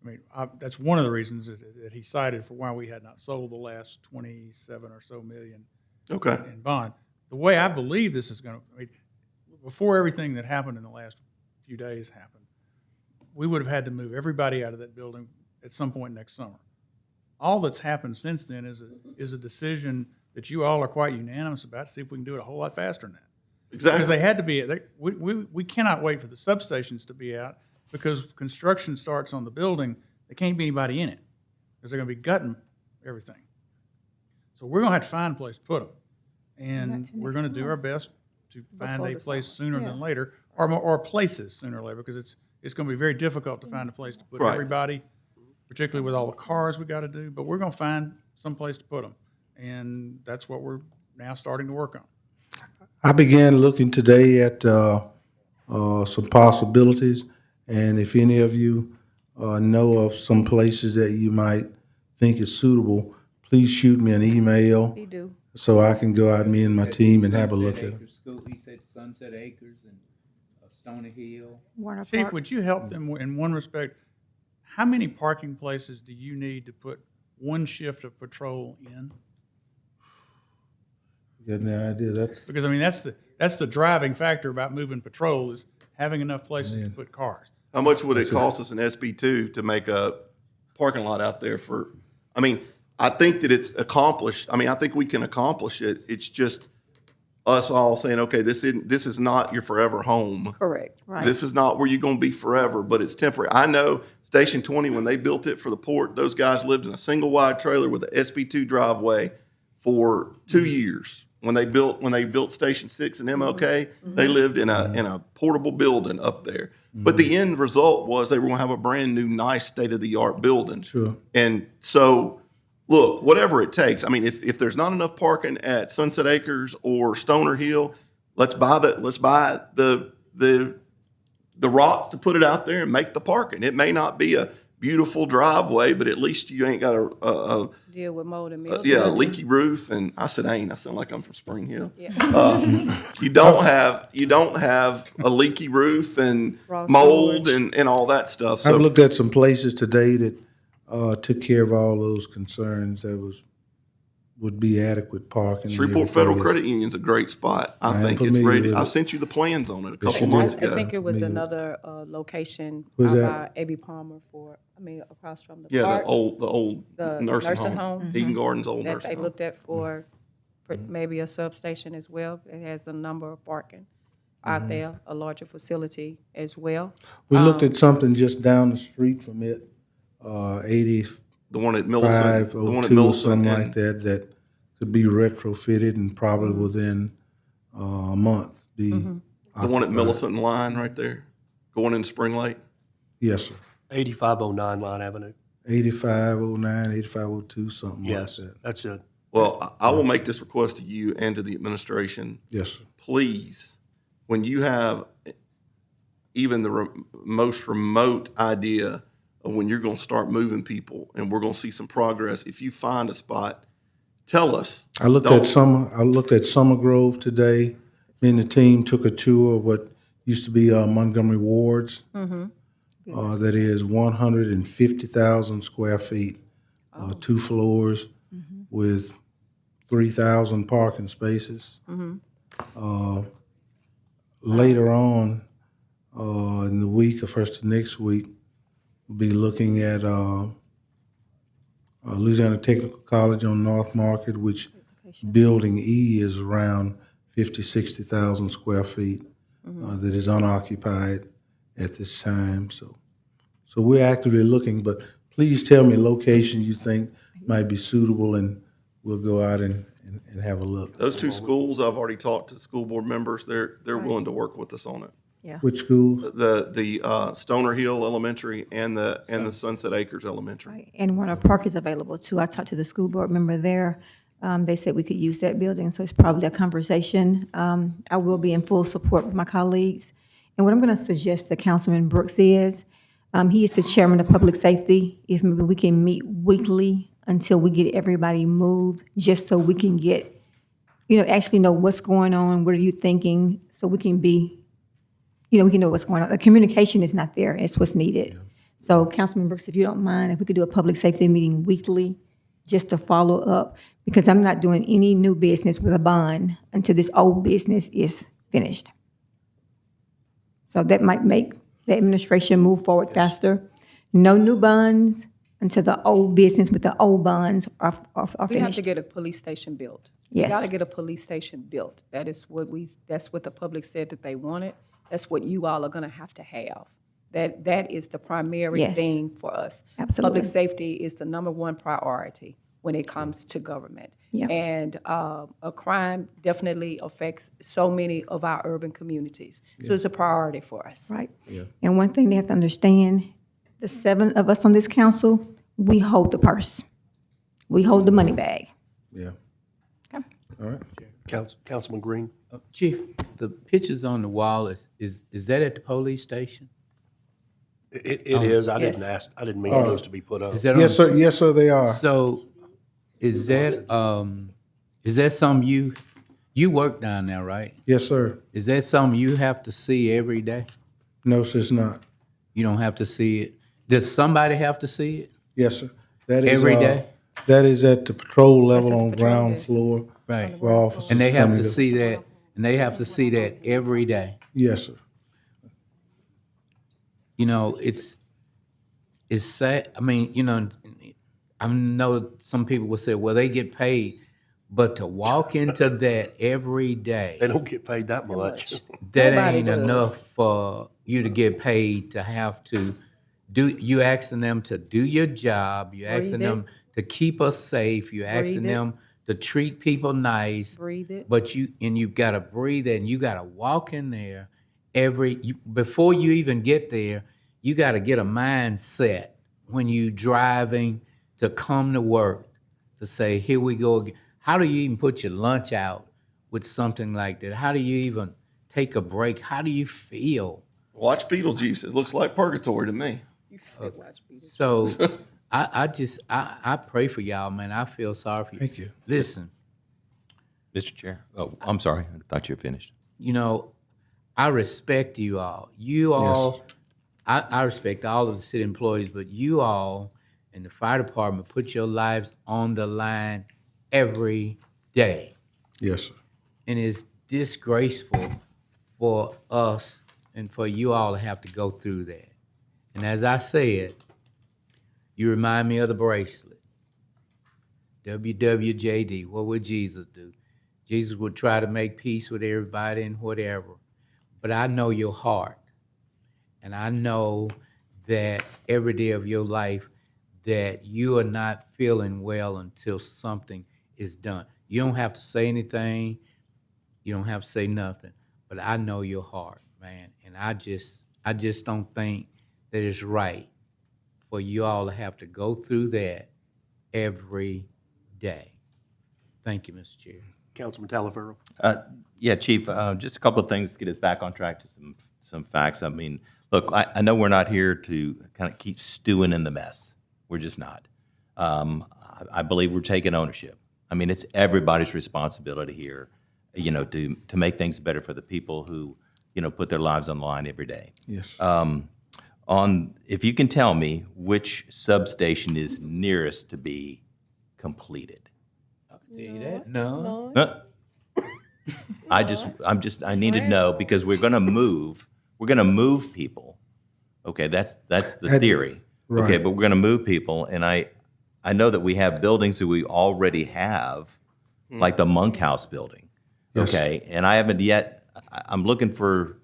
I mean, that's one of the reasons that he cited for why we had not sold the last 27 or so million in bond. The way I believe this is going to, I mean, before everything that happened in the last few days happened, we would have had to move everybody out of that building at some point next summer. All that's happened since then is a decision that you all are quite unanimous about to see if we can do it a whole lot faster than that. Exactly. Because they had to be, we cannot wait for the substations to be out because construction starts on the building. There can't be anybody in it because they're going to be gutting everything. So we're going to have to find a place to put them. And we're going to do our best to find a place sooner than later or places sooner or later because it's going to be very difficult to find a place to put everybody, particularly with all the cars we got to do. But we're going to find some place to put them. And that's what we're now starting to work on. I began looking today at some possibilities, and if any of you know of some places that you might think is suitable, please shoot me an email. We do. So I can go out, me and my team, and have a look at it. He said Sunset Acres and Stony Hill. Warner Chief, Park. would you help them in one respect? How many parking places do you need to put one shift of patrol in? You got any idea? Because I mean, that's the driving factor about moving patrol is having enough places to put cars. How much would it cost us in SB2 to make a parking lot out there for, I mean, I think that it's accomplished. I mean, I think we can accomplish it. It's just us all saying, okay, this is not your forever home. Correct. Right. This is not where you're going to be forever, but it's temporary. I know Station 20, when they built it for the port, those guys lived in a single wide trailer with an SB2 driveway for 2 years. When they built Station 6 in MLK, they lived in a portable building up there. But the end result was they were going to have a brand new, nice, state-of-the-art building. Sure. And so, look, whatever it takes. I mean, if there's not enough parking at Sunset Acres or Stoner Hill, let's buy the rock to put it out there and make the parking. It may not be a beautiful driveway, but at least you ain't got a deal with mold and mildew. yeah, a leaky roof. And I said, I sound like I'm from Spring Hill. Yeah. You don't have a leaky roof and Raw mold sewage. and all that stuff. I've So looked at some places today that took care of all those concerns. That would be adequate parking. and Shreveport Federal everything. Credit Union's a great spot. I am think it's familiar ready. with I it. sent you the plans on it a Yes, couple you months did. ago. I think it was Maybe. another location Where's out that? by A.B. Palmer across from the Yeah, park. the old The nursing home. Eden Gardens old that nursing they home. looked at for maybe a substation as well. It has a number of parking out there, a larger facility as well. We looked at something just down the street from it, 8502 The one at Millicent. The one at or Millicent. something and- like that could be retrofitted and probably within a month be The one at occupied. Millicent and Line right there, going into Spring Lake. Yes, sir. 8509 Line Avenue. 8509, 8502, something Yes, like that. that's it. Well, I will make this request to you and to the administration. Yes, sir. Please, when you have even the most remote idea of when you're going to start moving people and we're going to see some progress, if you find a spot, tell us. I looked at Summer Grove today. Me and the team took a tour of what used to be Montgomery Wards. That is 150,000 square feet, 2 floors with 3,000 parking spaces. Later on in the week, or first of next week, we'll be looking at Louisiana Technical College on North Market, which Building E is around 60,000 square feet that is unoccupied at this time. So we're actively looking, but please tell me locations you think might be suitable, and we'll go out and have a look. Those 2 schools, I've already talked to the school board members. They're willing to work with us on it. Yeah. Which schools? The Stoner Hill Elementary and the Sunset Acres Elementary. Right. And Warner Park is available too. I talked to the school board member there. They said we could use that building, so it's probably a conversation. I will be in full support with my colleagues. And what I'm going to suggest to Councilman Brooks is, he is the chairman of public safety. If maybe we can meet weekly until we get everybody moved, just so we can get, actually know what's going on, what are you thinking, so we can be, we can know what's going on. The communication is not there, it's what's needed. Yeah. So Councilman Brooks, if you don't mind, if we could do a public safety meeting weekly, just to follow up, because I'm not doing any new business with a bond until this old business is finished. So that might make the administration move forward faster. No new bonds until the old business with the old bonds are We have to finished. get a police station built. Yes. We got to get a police station built. That's what the public said that they wanted. That's what you all are going to have. That is the primary Yes. thing for us. Absolutely. Public safety is the number one priority when it comes to government. Yeah. And a crime definitely affects so many of our urban communities. So it's a priority for us. Right. And one thing they have to understand, the 7 of us on this council, we hold the purse. We hold the money bag. Yeah. Okay. All right. Councilman Green? Chief, the pictures on the wall, is that at the police station? It is. I didn't Yes. ask, I didn't mean those to be put up. Is that on? Yes, sir. Yes, sir, they are. So, is that something you work down there, right? Yes, sir. Is that something you have to see every day? No, sir, it's not. You don't have to see it. Does somebody have to see it? Yes, sir. That is Every day? That is at the patrol level at the on patrol ground desk. floor. Right. Where officers And they have come to in. see that, and they have to see that every day. Yes, sir. It's sad. I mean, I know some people will say, well, they get paid, but to walk into that every day, They don't get paid that much. that Nobody ain't does. enough for you to get paid to have to you asking them to do your job, you asking Breathe it. them to keep us safe, you asking Breathe it. them to treat people nice. Breathe it. But you've got to breathe it, and you got to walk in there before you even get there, you got to get a mindset when you driving to come to work to say, here we go again. How do you even put your lunch out with something like that? How do you even take a break? How do you feel? Watch Beetlejuice. It looks like purgatory to me. You said watch me. So I pray for y'all, man. I feel sorry for you. Thank you. Listen, Mr. Chair. Oh, I'm sorry. I thought you were finished. I respect you all. You all, I respect all of the city employees, but you all in the fire department put your lives on the line every day. Yes, sir. And it's disgraceful for us and for you all to have to go through that. And as I said, you remind me of the bracelet. WWJD, what would Jesus do? Jesus would try to make peace with everybody and whatever. But I know your heart. And I know that every day of your life that you are not feeling well until something is done. You don't have to say anything. You don't have to say nothing. But I know your heart, man. And I just don't think that it's right for you all to have to go through that every day. Thank you, Mr. Chair. Councilman Talaferro? Yeah, Chief, just a couple of things to get us back on track to some facts. I mean, look, I know we're not here to kind of keep stewing in the mess. We're just not. I believe we're taking ownership. I mean, it's everybody's responsibility here, to make things better for the people who, put their lives on the line every day. Yes. If you can tell me which substation is nearest to be completed. I can tell you that. No. No. I need to know because we're gonna move people. Okay, that's the theory. Right. Okay, but we're gonna move people, and I know that we have buildings that we already have, like the Monkhouse building. Yes. Okay, and I haven't yet, I'm looking for,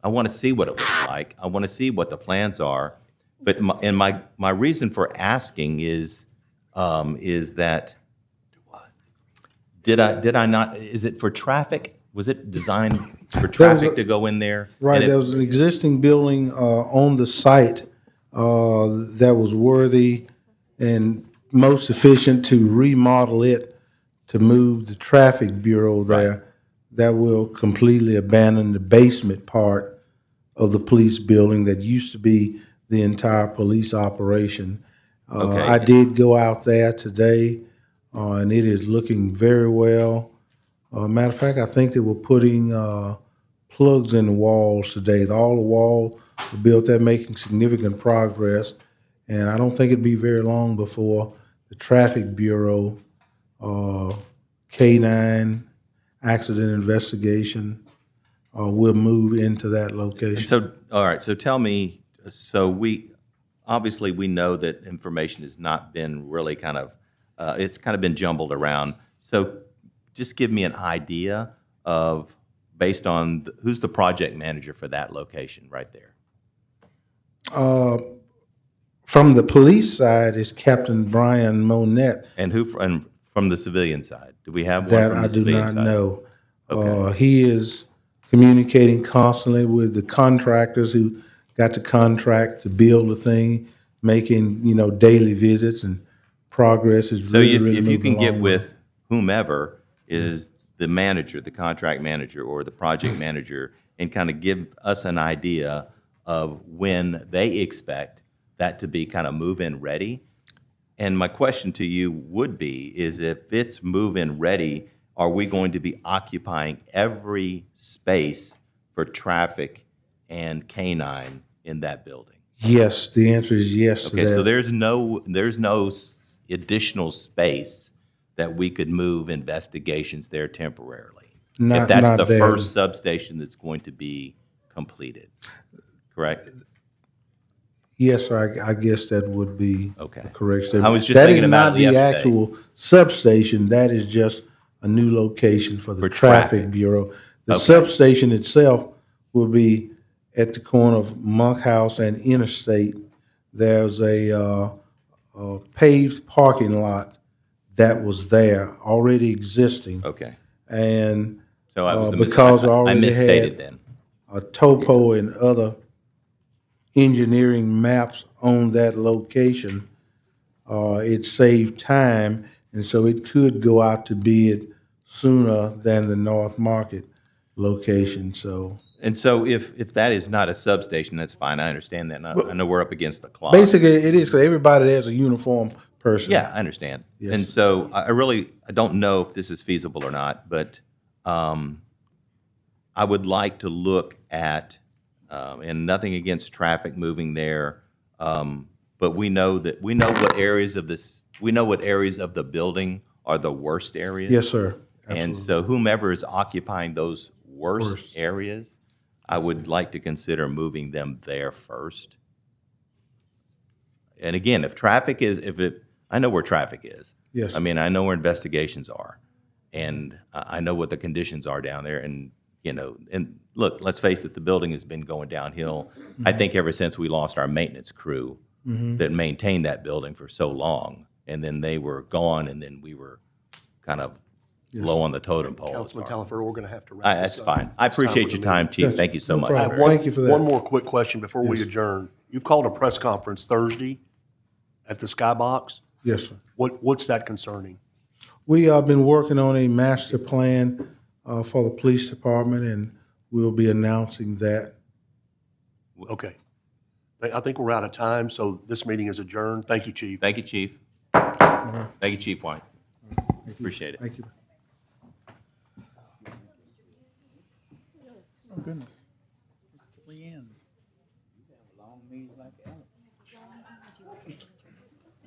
I wanna see what it looks like. I wanna see what the plans are. But my reason for asking is that, did I not, is it for traffic was it designed for traffic to go in there? Right, And if- there was an existing building on the site that was worthy and most efficient to remodel it to move the traffic bureau there. That will completely abandon the basement part of the police building that used to be the entire police operation. Okay. I did go out there today, and it is looking very well. Matter of fact, I think they were putting plugs in the walls today. All the walls were built there, making significant progress. And I don't think it'd be very long before the traffic bureau, K9, accident investigation, will move into that And location. so, all right, so tell me, so obviously, we know that information has not been really it's kind of been jumbled around. So just give me an idea of, based on, who's the project manager for that location right there? From the police side is Captain Brian Monette. And and from the civilian side? Do we have one That from I the do civilian not side? know. Okay. He is communicating constantly with the contractors who got the contract to build the thing, making, daily visits, and progress is So really, if really you moving can get along. with whomever is the manager, the contract manager or the project manager, and kind of give us an idea of when they expect that to be kind of move-in ready. And my question to you would be, is if it's move-in ready, are we going to be occupying every space for traffic and K-9 in that building? Yes, the answer is yes to Okay, so that. there's no additional space that we could move investigations there temporarily? Not- If that's not the there. first substation that's going to be completed, correct? Yes, sir, I guess that would be Okay. a correct statement. I was just That thinking is about not it the yesterday. actual substation, that is just a new location for the For traffic traffic. bureau. The Okay. substation itself will be at the corner of Monkhouse and Interstate. There's a paved parking lot that was there, already existing. Okay, And so I was because I I already misstated had then. a topo and other engineering maps on that location, it saved time, and so it could go out to bid sooner than the North Market location, so. And so if that is not a substation, that's fine, I understand that, and I know we're up against the clock. Basically, it is, 'cause everybody there's a uniform person. Yeah, I understand. Yes. And so I don't know if this is feasible or not, but I would like to look at, and nothing against traffic moving there, but we know what areas of the building are the worst areas. Yes, sir. And so whomever is occupying those worst areas, I would like to consider moving them there first. And again, I know where traffic is. Yes. I mean, I know where investigations are, and I know what the conditions are down there. And and look, let's face it, the building has been going downhill. I think ever since we lost our maintenance crew that maintained that building for so long, and then they were gone, and then we were kind of low on the totem pole. Councilman Talafer, we're going to have to wrap That's this up. fine. I It's time appreciate for your the time, meeting. Chief. Yes, Thank you so no much. problem. One- Thank you for that. One more quick question before we adjourn. You've called a press conference Thursday at the Skybox. Yes, sir. What's that concerning? We have been working on a master plan for the police department, and we'll be announcing that. Okay. I think we're out of time, so this meeting is adjourned. Thank you, Chief. Thank you, Chief. Thank you, Chief White. Appreciate it. Thank you. Oh, goodness.